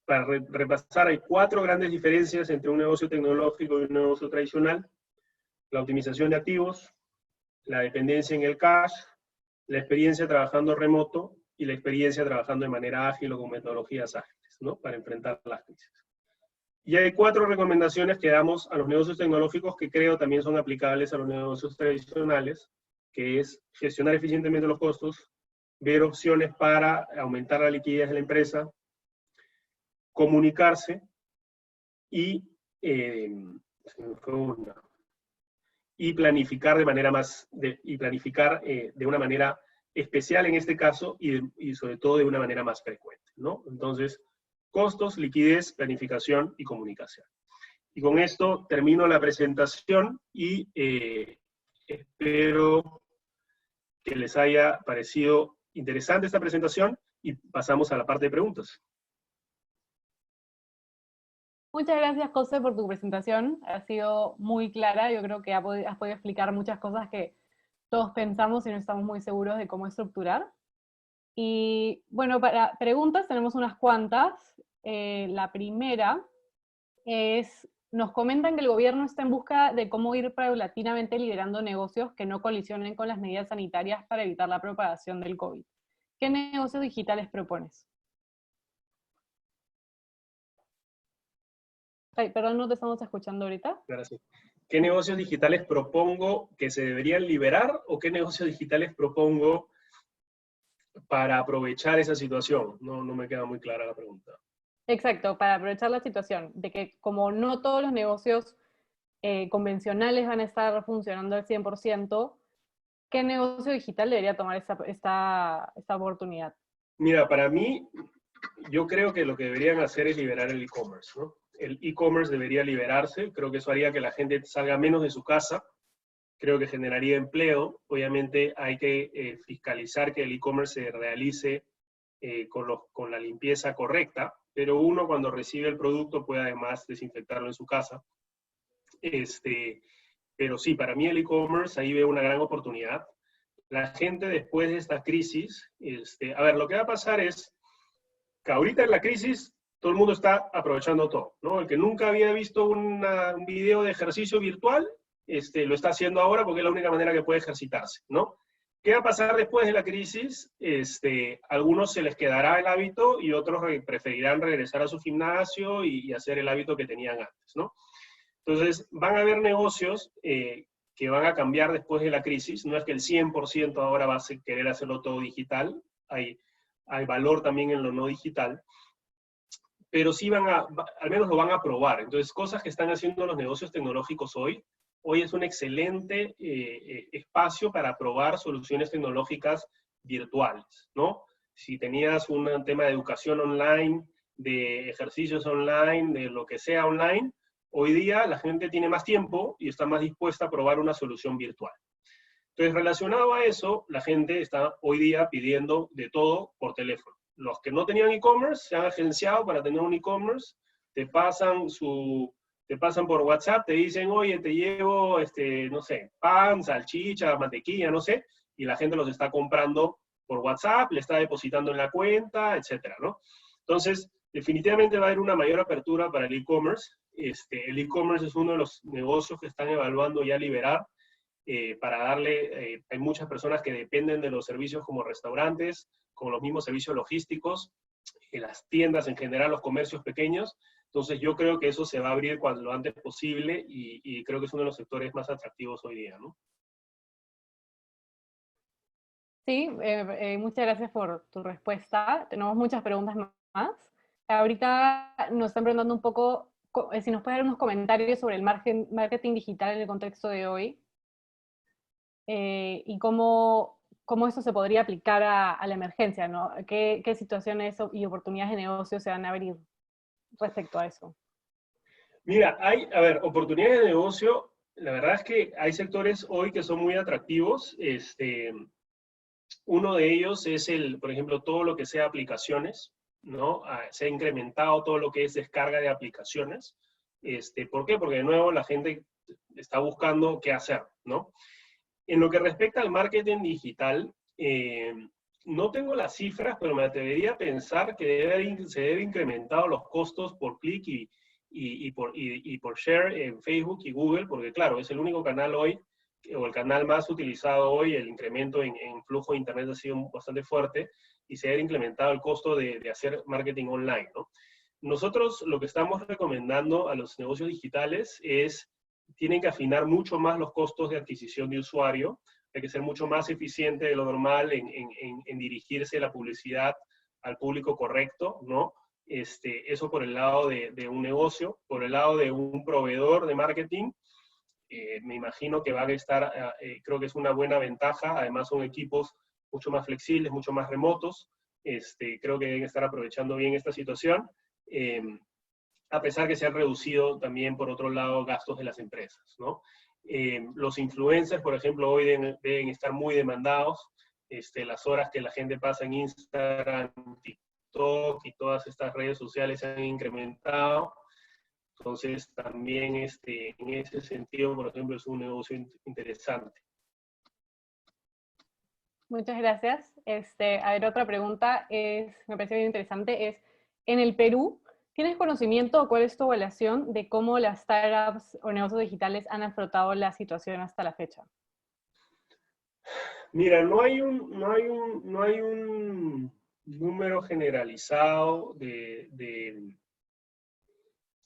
Para repasar, hay 4 grandes diferencias entre un negocio tecnológico y un negocio tradicional: la optimización de activos, la dependencia en el cash, la experiencia trabajando remoto y la experiencia trabajando de manera ágil o con metodologías ágiles, ¿no? Para enfrentar las crisis. Y hay 4 recomendaciones que damos a los negocios tecnológicos que creo también son aplicables a los negocios tradicionales, que es gestionar eficientemente los costos, ver opciones para aumentar la liquidez de la empresa, comunicarse y, y planificar de una manera especial en este caso y sobre todo de una manera más frecuente, ¿no? Entonces, costos, liquidez, planificación y comunicación. Y con esto termino la presentación y espero que les haya parecido interesante esta presentación y pasamos a la parte de preguntas. Muchas gracias, José, por tu presentación. Ha sido muy clara. Yo creo que has podido explicar muchas cosas que todos pensamos y no estamos muy seguros de cómo estructurar. Y bueno, para preguntas tenemos unas cuantas. La primera es, nos comentan que el gobierno está en busca de cómo ir paulatinamente liberando negocios que no colisionen con las medidas sanitarias para evitar la propagación del COVID. ¿Qué negocios digitales propones? Ay, perdón, no te estamos escuchando ahorita. Gracias. ¿Qué negocios digitales propongo que se deberían liberar o qué negocios digitales propongo para aprovechar esa situación? No me queda muy clara la pregunta. Exacto, para aprovechar la situación, de que como no todos los negocios convencionales van a estar funcionando al 100%, ¿qué negocio digital debería tomar esta oportunidad? Mira, para mí, yo creo que lo que deberían hacer es liberar el e-commerce, ¿no? El e-commerce debería liberarse, creo que eso haría que la gente salga menos de su casa, creo que generaría empleo. Obviamente hay que fiscalizar que el e-commerce se realice con la limpieza correcta, pero uno cuando recibe el producto puede además desinfectarlo en su casa. Pero sí, para mí el e-commerce, ahí veo una gran oportunidad. La gente después de esta crisis, a ver, lo que va a pasar es que ahorita en la crisis todo el mundo está aprovechando todo, ¿no? El que nunca había visto un video de ejercicio virtual, lo está haciendo ahora porque es la única manera que puede ejercitarse, ¿no? ¿Qué va a pasar después de la crisis? Algunos se les quedará el hábito y otros preferirán regresar a su gimnasio y hacer el hábito que tenían antes, ¿no? Entonces, van a haber negocios que van a cambiar después de la crisis. No es que el 100% ahora va a querer hacerlo todo digital. Hay valor también en lo no digital. Pero sí al menos lo van a probar. Entonces, cosas que están haciendo los negocios tecnológicos hoy es un excelente espacio para probar soluciones tecnológicas virtuales, ¿no? Si tenías un tema de educación online, de ejercicios online, de lo que sea online, hoy día la gente tiene más tiempo y está más dispuesta a probar una solución virtual. Entonces, relacionado a eso, la gente está hoy día pidiendo de todo por teléfono. Los que no tenían e-commerce se han agenciado para tener un e-commerce, te pasan por WhatsApp, te dicen, oye, te llevo, no sé, pan, salchicha, mantequilla, no sé, y la gente los está comprando por WhatsApp, le está depositando en la cuenta, etcétera, ¿no? Entonces, definitivamente va a haber una mayor apertura para el e-commerce. El e-commerce es uno de los negocios que están evaluando ya liberar para darle, hay muchas personas que dependen de los servicios como restaurantes, como los mismos servicios logísticos, las tiendas en general, los comercios pequeños. Entonces yo creo que eso se va a abrir lo antes posible y creo que es uno de los sectores más atractivos hoy día, ¿no? Sí, muchas gracias por tu respuesta. Tenemos muchas preguntas más. Ahorita nos están preguntando un poco si nos puede dar unos comentarios sobre el marketing digital en el contexto de hoy y cómo cómo esto se podría aplicar a la emergencia, ¿no? ¿Qué situaciones y oportunidades de negocio se van a abrir respecto a eso? Mira, a ver, oportunidades de negocio, la verdad es que hay sectores hoy que son muy atractivos. Uno de ellos es por ejemplo, todo lo que sea aplicaciones, ¿no? Se ha incrementado todo lo que es descarga de aplicaciones. ¿Por qué? Porque de nuevo la gente está buscando qué hacer, ¿no? En lo que respecta al marketing digital, no tengo las cifras, pero me atrevería a pensar que se debe incrementar los costos por clic y por share en Facebook y Google, porque claro, es el único canal hoy, o el canal más utilizado hoy. El incremento en flujo de Internet ha sido bastante fuerte y se ha incrementado el costo de hacer marketing online, ¿no? Nosotros lo que estamos recomendando a los negocios digitales es, tienen que afinar mucho más los costos de adquisición de usuario, hay que ser mucho más eficiente de lo normal en dirigirse la publicidad al público correcto, ¿no? Eso por el lado de un negocio. Por el lado de un proveedor de marketing, me imagino que van a estar, creo que es una buena ventaja. Además son equipos mucho más flexibles, mucho más remotos. Creo que deben estar aprovechando bien esta situación, a pesar que se han reducido también, por otro lado, gastos de las empresas, ¿no? Los influencers, por ejemplo, hoy deben estar muy demandados. Las horas que la gente pasa en Instagram, TikTok y todas estas redes sociales se han incrementado. Entonces, también en ese sentido, por ejemplo, es un negocio interesante. Muchas gracias. A ver, otra pregunta me parece bien interesante, es, en el Perú, ¿tienes conocimiento o cuál es tu evaluación de cómo las startups o negocios digitales han afrontado la situación hasta la fecha? Mira, no hay un número generalizado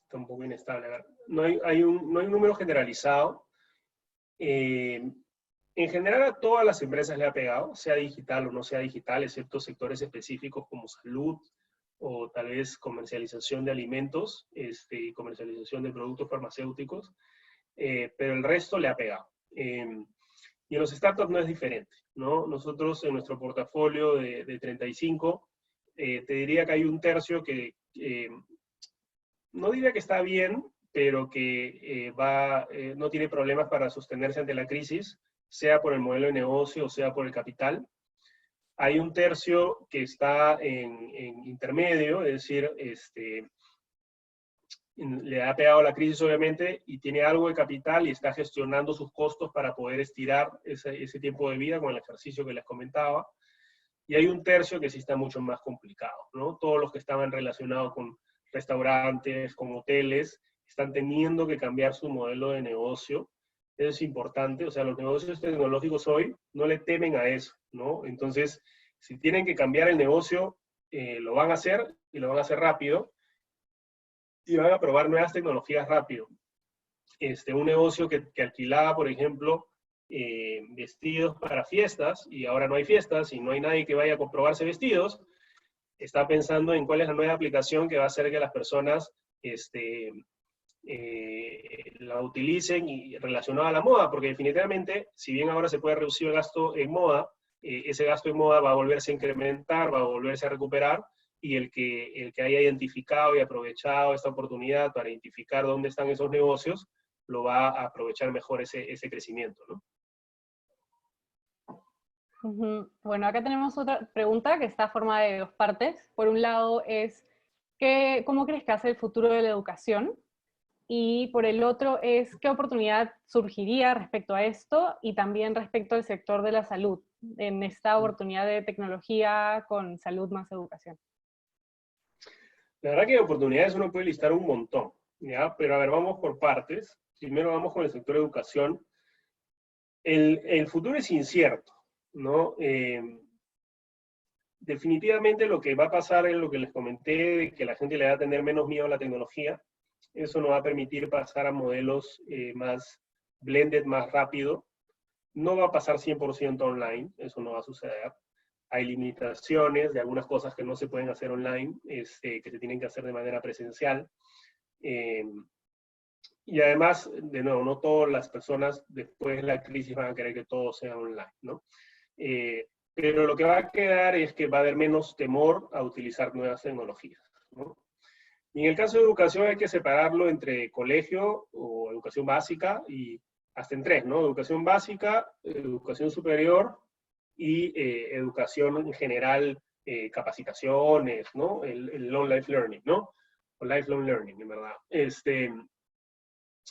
está un poco inestable. A ver. No hay un número generalizado. En general a todas las empresas le ha pegado, sea digital o no sea digital, excepto sectores específicos como salud o tal vez comercialización de alimentos, comercialización de productos farmacéuticos, pero el resto le ha pegado. Y en los startups no es diferente, ¿no? Nosotros en nuestro portafolio de 35, te diría que hay un tercio que no diría que está bien, pero que no tiene problemas para sostenerse ante la crisis, sea por el modelo de negocio o sea por el capital. Hay un tercio que está en intermedio, es decir, le ha pegado la crisis obviamente y tiene algo de capital y está gestionando sus costos para poder estirar ese tiempo de vida con el ejercicio que les comentaba. Y hay un tercio que sí está mucho más complicado, ¿no? Todos los que estaban relacionados con restaurantes, con hoteles, están teniendo que cambiar su modelo de negocio. Eso es importante. O sea, los negocios tecnológicos hoy no le temen a eso, ¿no? Entonces, si tienen que cambiar el negocio, lo van a hacer y lo van a hacer rápido y van a probar nuevas tecnologías rápido. Un negocio que alquilaba, por ejemplo, vestidos para fiestas, y ahora no hay fiestas y no hay nadie que vaya a comprobarse vestidos, está pensando en cuál es la nueva aplicación que va a hacer que las personas la utilicen y relacionada a la moda, porque definitivamente, si bien ahora se puede reducir el gasto en moda, ese gasto en moda va a volverse a incrementar, va a volverse a recuperar, y el que haya identificado y aprovechado esta oportunidad para identificar dónde están esos negocios, lo va a aprovechar mejor ese crecimiento, ¿no? Bueno, acá tenemos otra pregunta que está formada de dos partes. Por un lado es, ¿cómo crees que hace el futuro de la educación? Y por el otro es, ¿qué oportunidad surgiría respecto a esto y también respecto al sector de la salud, en esta oportunidad de tecnología con salud más educación? La verdad que de oportunidades uno puede listar un montón, ¿ya? Pero a ver, vamos por partes. Primero vamos con el sector de educación. El futuro es incierto, ¿no? Definitivamente lo que va a pasar es lo que les comenté, de que la gente le va a tener menos miedo a la tecnología. Eso nos va a permitir pasar a modelos más blended, más rápido. No va a pasar 100% online, eso no va a suceder. Hay limitaciones de algunas cosas que no se pueden hacer online, que se tienen que hacer de manera presencial. Y además, de nuevo, no todas las personas después de la crisis van a querer que todo sea online, ¿no? pero lo que va a quedar es que va a haber menos temor a utilizar nuevas tecnologías, ¿no? Y en el caso de educación hay que separarlo entre colegio o educación básica y hasta en tres, ¿no? Educación básica, educación superior y educación en general, capacitaciones, ¿no? El long life learning, ¿no? O lifelong learning, en verdad.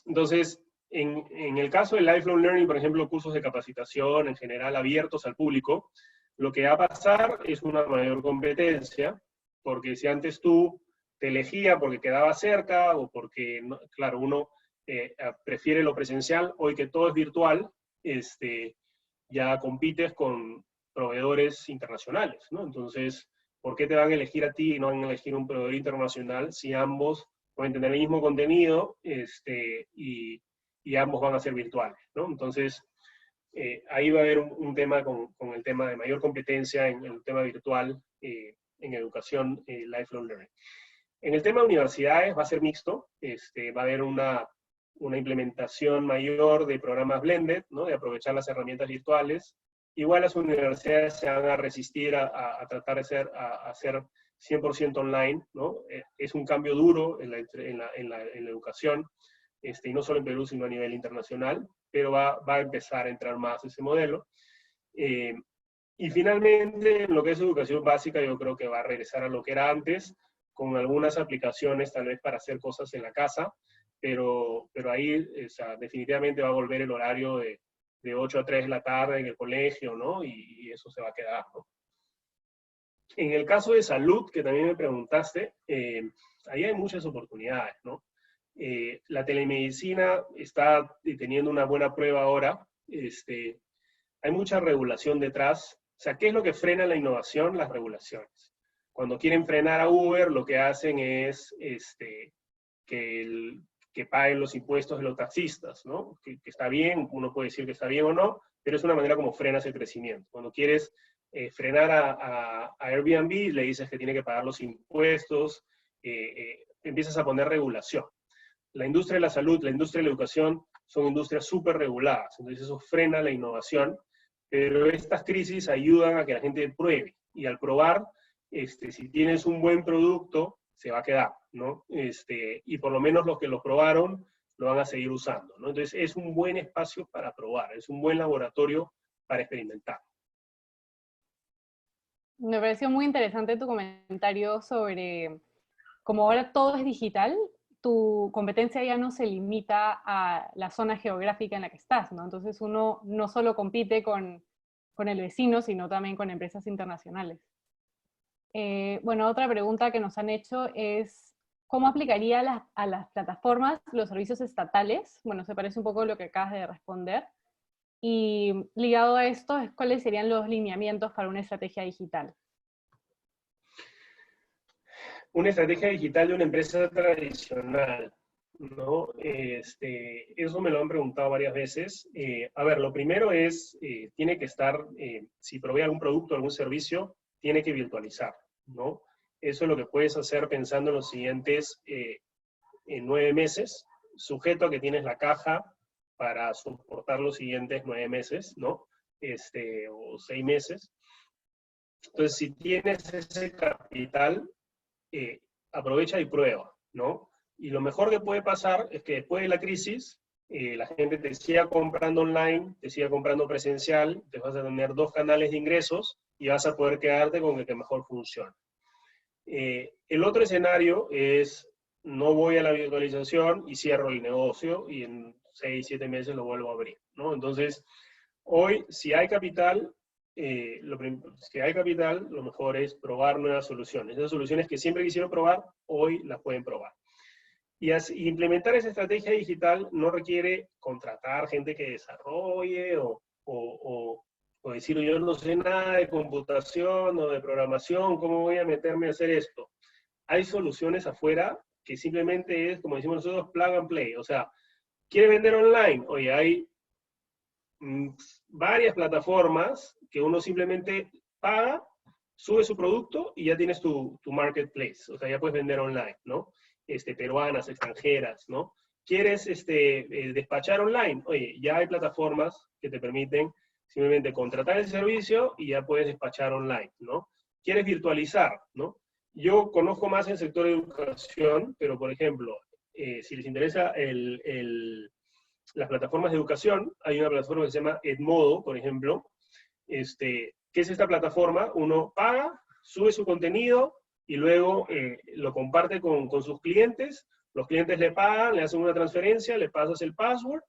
Entonces, en el caso del lifelong learning, por ejemplo, cursos de capacitación en general abiertos al público, lo que va a pasar es una mayor competencia, porque si antes tú te elegía porque quedaba cerca o porque, claro, uno prefiere lo presencial, hoy que todo es virtual, ya compites con proveedores internacionales, ¿no? Entonces, ¿por qué te van a elegir a ti y no van a elegir un proveedor internacional si ambos pueden tener el mismo contenido y ambos van a ser virtuales, ¿no? Entonces, ahí va a haber un tema con el tema de mayor competencia en el tema virtual en educación lifelong learning. En el tema de universidades va a ser mixto, va a haber una implementación mayor de programas blended, ¿no? De aprovechar las herramientas virtuales. Igual las universidades se van a resistir a tratar de hacer 100% online, ¿no? Es un cambio duro en la educación, y no solo en Perú, sino a nivel internacional, pero va a empezar a entrar más ese modelo. Y finalmente, en lo que es educación básica, yo creo que va a regresar a lo que era antes, con algunas aplicaciones tal vez para hacer cosas en la casa, pero ahí, o sea, definitivamente va a volver el horario de 8 a 3 de la tarde en el colegio, ¿no? Y eso se va a quedar, ¿no? En el caso de salud, que también me preguntaste, ahí hay muchas oportunidades, ¿no? La telemedicina está teniendo una buena prueba ahora. Hay mucha regulación detrás. O sea, ¿qué es lo que frena la innovación? Las regulaciones. Cuando quieren frenar a Uber, lo que hacen es que paguen los impuestos de los taxistas, ¿no? Que está bien, uno puede decir que está bien o no, pero es una manera como frenas el crecimiento. Cuando quieres frenar a Airbnb, le dices que tiene que pagar los impuestos, empiezas a poner regulación. La industria de la salud, la industria de la educación son industrias súper reguladas, entonces eso frena la innovación, pero estas crisis ayudan a que la gente pruebe, y al probar, si tienes un buen producto, se va a quedar, ¿no? Y por lo menos los que lo probaron lo van a seguir usando, ¿no? Entonces es un buen espacio para probar, es un buen laboratorio para experimentar. Me pareció muy interesante tu comentario sobre cómo ahora todo es digital, tu competencia ya no se limita a la zona geográfica en la que estás, ¿no? Entonces uno no solo compite con el vecino, sino también con empresas internacionales. Bueno, otra pregunta que nos han hecho es, ¿cómo aplicaría a las plataformas los servicios estatales? Bueno, se parece un poco a lo que acabas de responder. Y ligado a esto, ¿cuáles serían los lineamientos para una estrategia digital? Una estrategia digital de una empresa tradicional, ¿no? Eso me lo han preguntado varias veces. A ver, lo primero es, tiene que estar, si provee algún producto, algún servicio, tiene que virtualizar, ¿no? Eso es lo que puedes hacer pensando en los siguientes 9 meses, sujeto a que tienes la caja para soportar los siguientes 9 meses, ¿no? O 6 meses. Entonces, si tienes ese capital, aprovecha y prueba, ¿no? Y lo mejor que puede pasar es que después de la crisis, la gente te siga comprando online, te siga comprando presencial, te vas a tener 2 canales de ingresos y vas a poder quedarte con el que mejor funciona. El otro escenario es, no voy a la virtualización y cierro el negocio y en 6, 7 meses lo vuelvo a abrir, ¿no? Entonces, hoy, si hay capital, lo mejor es probar nuevas soluciones. Esas soluciones que siempre quisieron probar, hoy las pueden probar. Y implementar esa estrategia digital no requiere contratar gente que desarrolle o decir, yo no sé nada de computación o de programación, ¿cómo voy a meterme a hacer esto? Hay soluciones afuera que simplemente es, como decimos nosotros, plug and play. O sea, ¿quiere vender online? Oye, hay varias plataformas que uno simplemente paga, sube su producto y ya tienes tu marketplace. O sea, ya puedes vender online, ¿no? Peruanas, extranjeras, ¿no? ¿Quieres despachar online? Oye, ya hay plataformas que te permiten Simplemente contratar el servicio y ya puedes despachar online, ¿no? ¿Quieres virtualizar, no? Yo conozco más el sector de educación, pero por ejemplo, si les interesa las plataformas de educación, hay una plataforma que se llama Edmodo, por ejemplo. ¿Qué es esta plataforma? Uno paga, sube su contenido y luego lo comparte con sus clientes. Los clientes le pagan, le hacen una transferencia, le pasas el password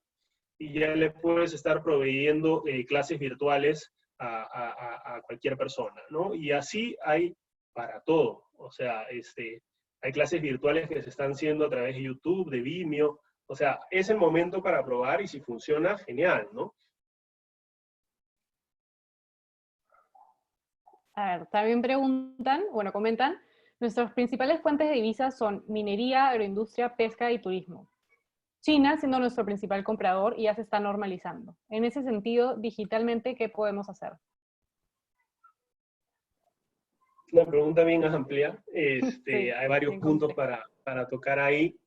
y ya le puedes estar proveyendo clases virtuales a cualquier persona, ¿no? Y así hay para todo. O sea, hay clases virtuales que se están haciendo a través de YouTube, de Vimeo. O sea, es el momento para probar y si funciona, genial, ¿no? A ver, también preguntan, bueno, comentan, nuestras principales fuentes de divisas son minería, agroindustria, pesca y turismo. China siendo nuestro principal comprador y ya se está normalizando. En ese sentido, digitalmente, ¿qué podemos hacer? Una pregunta bien amplia. Sí, Hay varios bien puntos complejo. para tocar ahí.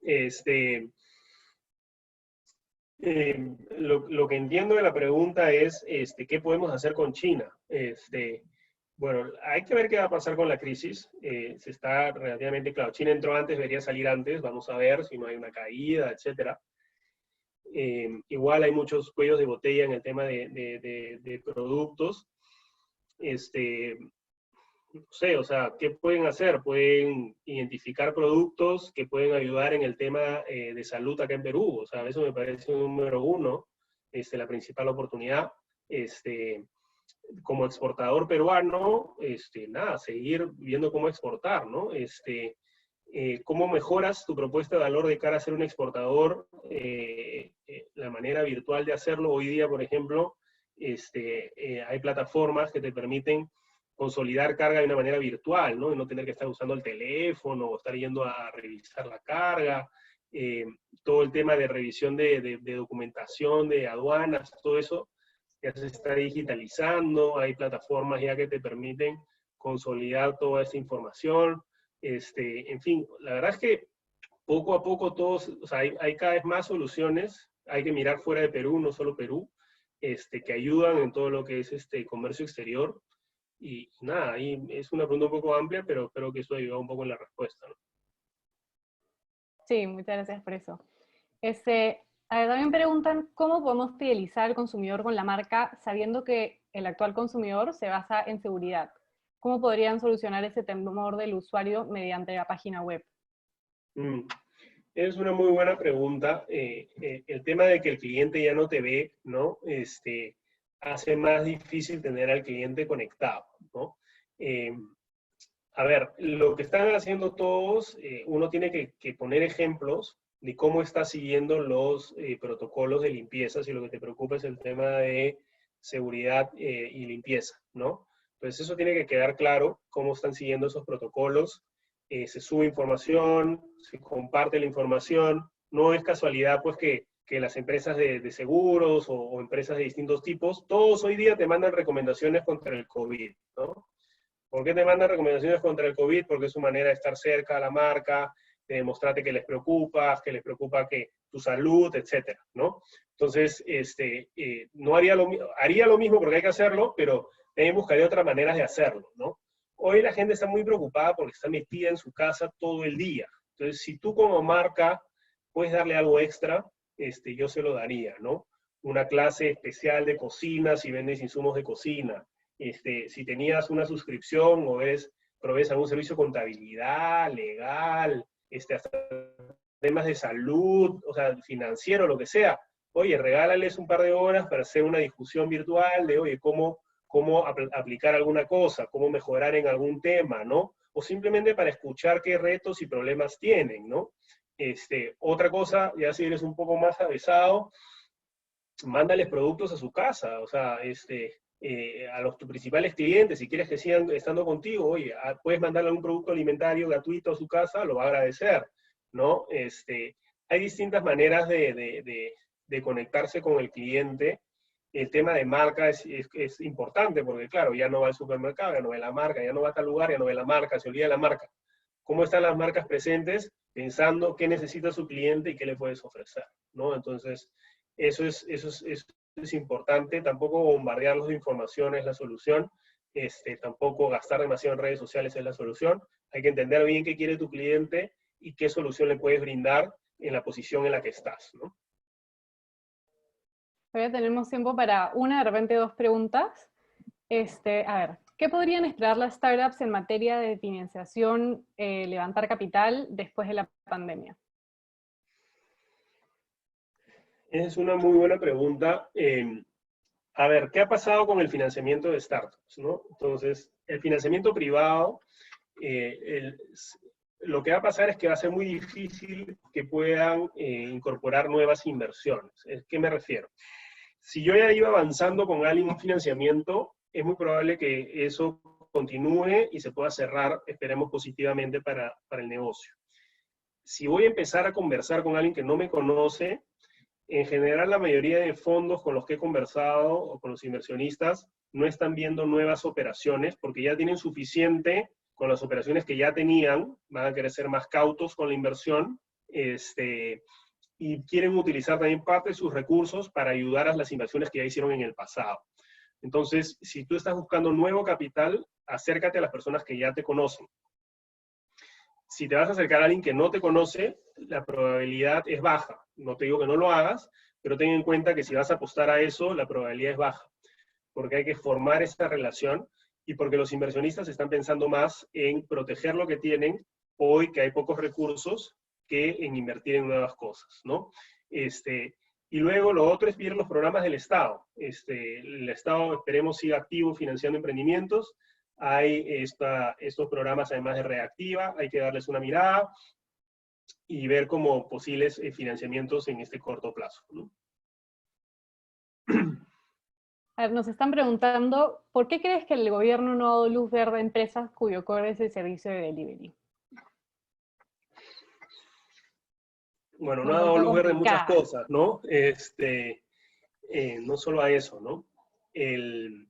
Lo que entiendo de la pregunta es, ¿qué podemos hacer con China? Bueno, hay que ver qué va a pasar con la crisis. Se está relativamente claro. China entró antes, debería salir antes. Vamos a ver si no hay una caída, etcétera. Igual hay muchos cuellos de botella en el tema de productos. No sé, o sea, ¿qué pueden hacer? Pueden identificar productos que pueden ayudar en el tema de salud acá en Perú. O sea, eso me parece un número uno, la principal oportunidad. Como exportador peruano, nada, seguir viendo cómo exportar, ¿no? ¿Cómo mejoras tu propuesta de valor de cara a ser un exportador? La manera virtual de hacerlo, hoy día, por ejemplo, hay plataformas que te permiten consolidar carga de una manera virtual, ¿no? Y no tener que estar usando el teléfono o estar yendo a revisar la carga. Todo el tema de revisión de documentación, de aduanas, todo eso ya se está digitalizando. Hay plataformas ya que te permiten consolidar toda esta información. En fin, la verdad es que poco a poco todos, o sea, hay cada vez más soluciones. Hay que mirar fuera de Perú, no solo Perú, que ayudan en todo lo que es comercio exterior. Y nada, ahí es una pregunta un poco amplia, pero espero que eso ayude un poco en la respuesta, ¿no? Sí, muchas gracias por eso. A ver, también preguntan cómo podemos fidelizar al consumidor con la marca sabiendo que el actual consumidor se basa en seguridad. ¿Cómo podrían solucionar ese temor del usuario mediante la página web? Es una muy buena pregunta. El tema de que el cliente ya no te ve, ¿no? Hace más difícil tener al cliente conectado, ¿no? A ver, lo que están haciendo todos, uno tiene que poner ejemplos de cómo está siguiendo los protocolos de limpieza, si lo que te preocupa es el tema de seguridad y limpieza, ¿no? Entonces eso tiene que quedar claro, cómo están siguiendo esos protocolos. Se sube información, se comparte la información. No es casualidad, pues, que las empresas de seguros o empresas de distintos tipos, todos hoy día te mandan recomendaciones contra el COVID, ¿no? ¿Por qué te mandan recomendaciones contra el COVID? Porque es su manera de estar cerca a la marca, de demostrarte que les preocupa que tu salud, etcétera, ¿no? Entonces, no haría lo mismo porque hay que hacerlo, pero también buscaría otras maneras de hacerlo, ¿no? Hoy la gente está muy preocupada porque está metida en su casa todo el día. Entonces, si tú como marca puedes darle algo extra, yo se lo daría, ¿no? Una clase especial de cocina, si vendes insumos de cocina. Si tenías una suscripción o provees algún servicio de contabilidad, legal, hasta temas de salud, o sea, financiero, lo que sea, oye, regálales un par de horas para hacer una discusión virtual de, oye, cómo aplicar alguna cosa, cómo mejorar en algún tema, ¿no? O simplemente para escuchar qué retos y problemas tienen, ¿no? Otra cosa, ya si eres un poco más avesado, mándales productos a su casa, o sea, a tus principales clientes, si quieres que sigan estando contigo, oye, puedes mandarle un producto alimentario gratuito a su casa, lo va a agradecer, ¿no? Hay distintas maneras de conectarse con el cliente. El tema de marca es importante, porque claro, ya no va al supermercado, ya no ve la marca, ya no va a tal lugar, ya no ve la marca, se olvida de la marca. ¿Cómo están las marcas presentes? Pensando qué necesita su cliente y qué le puedes ofrecer, ¿no? Entonces, eso es es importante, tampoco bombardearlos de información es la solución, tampoco gastar demasiado en redes sociales es la solución. Hay que entender bien qué quiere tu cliente y qué solución le puedes brindar en la posición en la que estás, ¿no? Todavía tenemos tiempo para una, de repente dos preguntas. A ver, ¿qué podrían esperar las startups en materia de financiación, levantar capital después de la pandemia? Es una muy buena pregunta. A ver, ¿qué ha pasado con el financiamiento de startups, ¿no? Entonces, el financiamiento privado, lo que va a pasar es que va a ser muy difícil que puedan incorporar nuevas inversiones. ¿A qué me refiero? Si yo ya iba avanzando con alguien un financiamiento, es muy probable que eso continúe y se pueda cerrar, esperemos positivamente, para el negocio. Si voy a empezar a conversar con alguien que no me conoce, en general la mayoría de fondos con los que he conversado o con los inversionistas no están viendo nuevas operaciones porque ya tienen suficiente con las operaciones que ya tenían, van a querer ser más cautos con la inversión, y quieren utilizar también parte de sus recursos para ayudar a las inversiones que ya hicieron en el pasado. Entonces, si tú estás buscando nuevo capital, acércate a las personas que ya te conocen. Si te vas a acercar a alguien que no te conoce, la probabilidad es baja. No te digo que no lo hagas, pero ten en cuenta que si vas a apostar a eso, la probabilidad es baja, porque hay que formar esa relación y porque los inversionistas están pensando más en proteger lo que tienen hoy que hay pocos recursos que en invertir en nuevas cosas, ¿no? Y luego lo otro es ver los programas del Estado. El Estado, esperemos, siga activo financiando emprendimientos. Hay estos programas, además de Reactiva, hay que darles una mirada y ver como posibles financiamientos en este corto plazo, ¿no? A ver, nos están preguntando, ¿por qué crees que el gobierno no ha dado luz verde a empresas cuyo core es el servicio de delivery? Bueno, no Una ha dado pregunta luz verde en muchas complicada. cosas, ¿no? No solo a eso, ¿no? En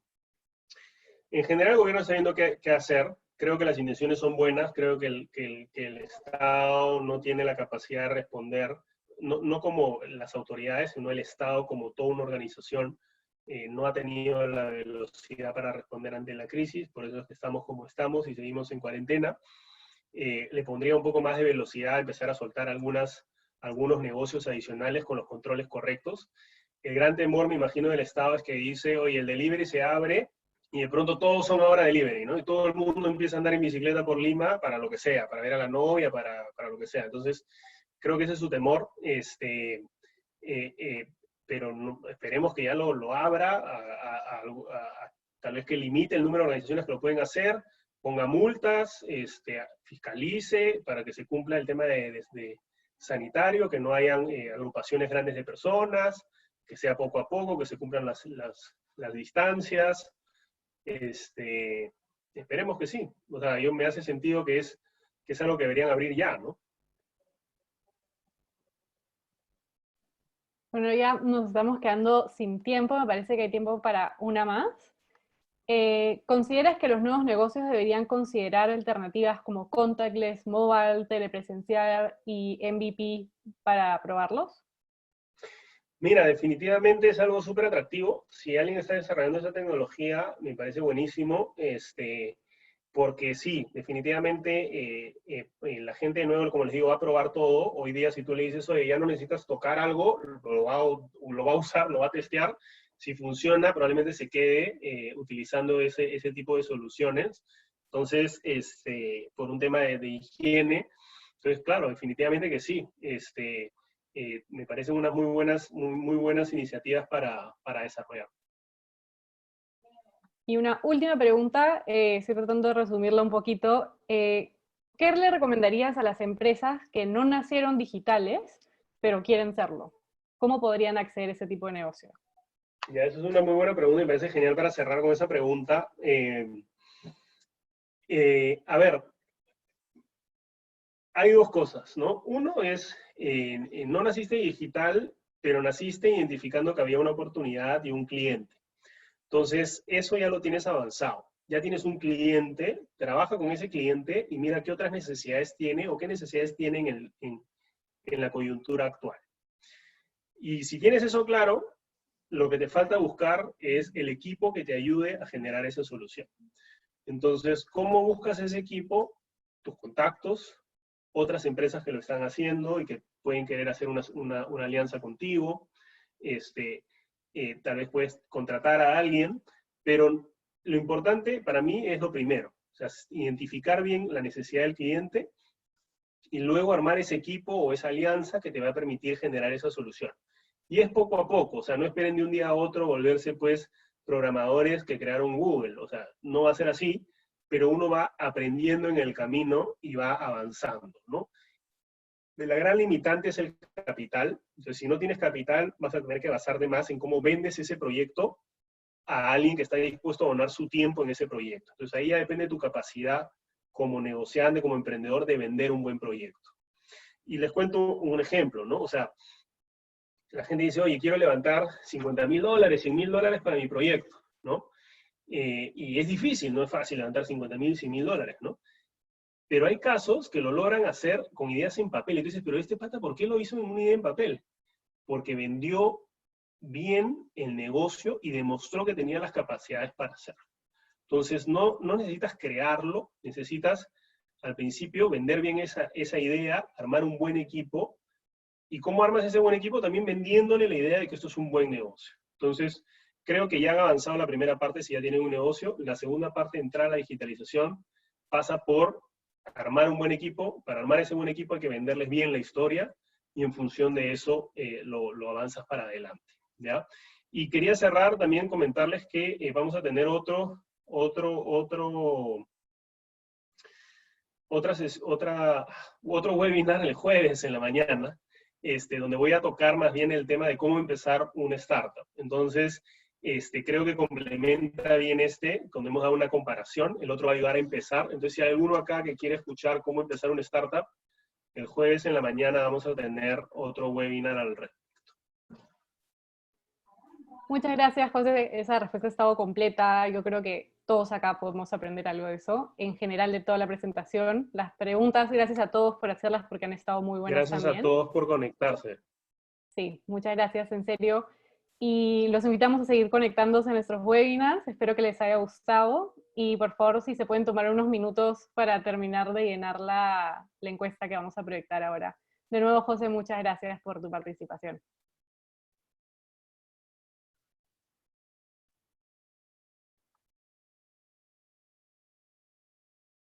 general el gobierno está viendo qué hacer. Creo que las intenciones son buenas, creo que el Estado no tiene la capacidad de responder, no como las autoridades, sino el Estado como toda una organización, no ha tenido la velocidad para responder ante la crisis, por eso es que estamos como estamos y seguimos en cuarentena. Le pondría un poco más de velocidad, empezar a soltar algunos negocios adicionales con los controles correctos. El gran temor, me imagino, del Estado es que dice, oye, el delivery se abre, y de pronto todos son ahora delivery, ¿no? Y todo el mundo empieza a andar en bicicleta por Lima para lo que sea, para ver a la novia, para lo que sea. Entonces, creo que ese es su temor, pero no, esperemos que ya lo abra, tal vez que limite el número de organizaciones que lo pueden hacer, ponga multas, fiscalice para que se cumpla el tema de sanitario, que no hayan agrupaciones grandes de personas, que sea poco a poco, que se cumplan las distancias. Esperemos que sí. O sea, me hace sentido que es algo que deberían abrir ya, ¿no? Bueno, ya nos estamos quedando sin tiempo, me parece que hay tiempo para una más. ¿Consideras que los nuevos negocios deberían considerar alternativas como contactless, mobile, telepresencial y MVP para probarlos? Mira, definitivamente es algo súper atractivo. Si alguien está desarrollando esa tecnología, me parece buenísimo, porque sí, definitivamente la gente de nuevo, como les digo, va a probar todo. Hoy día, si tú le dices, oye, ya no necesitas tocar algo, lo va a usar, lo va a testear. Si funciona, probablemente se quede utilizando ese tipo de soluciones. Entonces, por un tema de higiene. Entonces, claro, definitivamente que sí. Me parecen unas muy buenas iniciativas para desarrollar. Y una última pregunta, estoy tratando de resumirla un poquito. ¿Qué le recomendarías a las empresas que no nacieron digitales, pero quieren serlo? ¿Cómo podrían acceder a ese tipo de negocio? Ya, eso es una muy buena pregunta y me parece genial para cerrar con esa pregunta. A ver, hay dos cosas, ¿no? Uno es, no naciste digital, pero naciste identificando que había una oportunidad y un cliente. Entonces, eso ya lo tienes avanzado. Ya tienes un cliente, trabaja con ese cliente y mira qué otras necesidades tiene o qué necesidades tienen en la coyuntura actual. Y si tienes eso claro, lo que te falta buscar es el equipo que te ayude a generar esa solución. Entonces, ¿cómo buscas ese equipo? Tus contactos, otras empresas que lo están haciendo y que pueden querer hacer una alianza contigo. Tal vez puedes contratar a alguien, pero lo importante para mí es lo primero. O sea, identificar bien la necesidad del cliente y luego armar ese equipo o esa alianza que te va a permitir generar esa solución. Y es poco a poco, o sea, no esperen de un día a otro volverse pues programadores que crearon Google, o sea, no va a ser así, pero uno va aprendiendo en el camino y va avanzando, ¿no? La gran limitante es el capital, entonces si no tienes capital vas a tener que basarte más en cómo vendes ese proyecto a alguien que está dispuesto a donar su tiempo en ese proyecto. Entonces ahí ya depende de tu capacidad como negociante, como emprendedor, de vender un buen proyecto. Y les cuento un ejemplo, ¿no? O sea, la gente dice, oye, quiero levantar $50,000, $100,000 para mi proyecto, ¿no? Y es difícil, no es fácil levantar 50,000, $100,000, ¿no? Pero hay casos que lo logran hacer con ideas en papel. Y tú dices, pero este pata, ¿por qué lo hizo en una idea en papel? Porque vendió bien el negocio y demostró que tenía las capacidades para hacerlo. Entonces, no necesitas crearlo, necesitas al principio vender bien esa idea, armar un buen equipo. ¿Y cómo armas ese buen equipo? También vendiéndole la idea de que esto es un buen negocio. Entonces, creo que ya han avanzado la primera parte si ya tienen un negocio. La segunda parte, entrar a la digitalización, pasa por armar un buen equipo. Para armar ese buen equipo hay que venderles bien la historia y en función de eso lo avanzas para adelante, ¿ya? Y quería cerrar también comentarles que vamos a tener otro webinar el jueves en la mañana, donde voy a tocar más bien el tema de cómo empezar una startup. Entonces, creo que complementa bien donde hemos dado una comparación, el otro va a ayudar a empezar. Entonces, si hay alguno acá que quiere escuchar cómo empezar una startup, el jueves en la mañana vamos a tener otro webinar al respecto. Muchas gracias, José. Esa respuesta ha estado completa. Yo creo que todos acá podemos aprender algo de eso. En general, de toda la presentación. Las preguntas, gracias a todos por hacerlas porque han estado muy buenas también. Gracias a también. todos por conectarse. Sí, muchas gracias, en serio. Y los invitamos a seguir conectándose a nuestros webinars. Espero que les haya gustado. Y por favor, si se pueden tomar unos minutos para terminar de llenar la encuesta que vamos a proyectar ahora. De nuevo, José, muchas gracias por tu participación.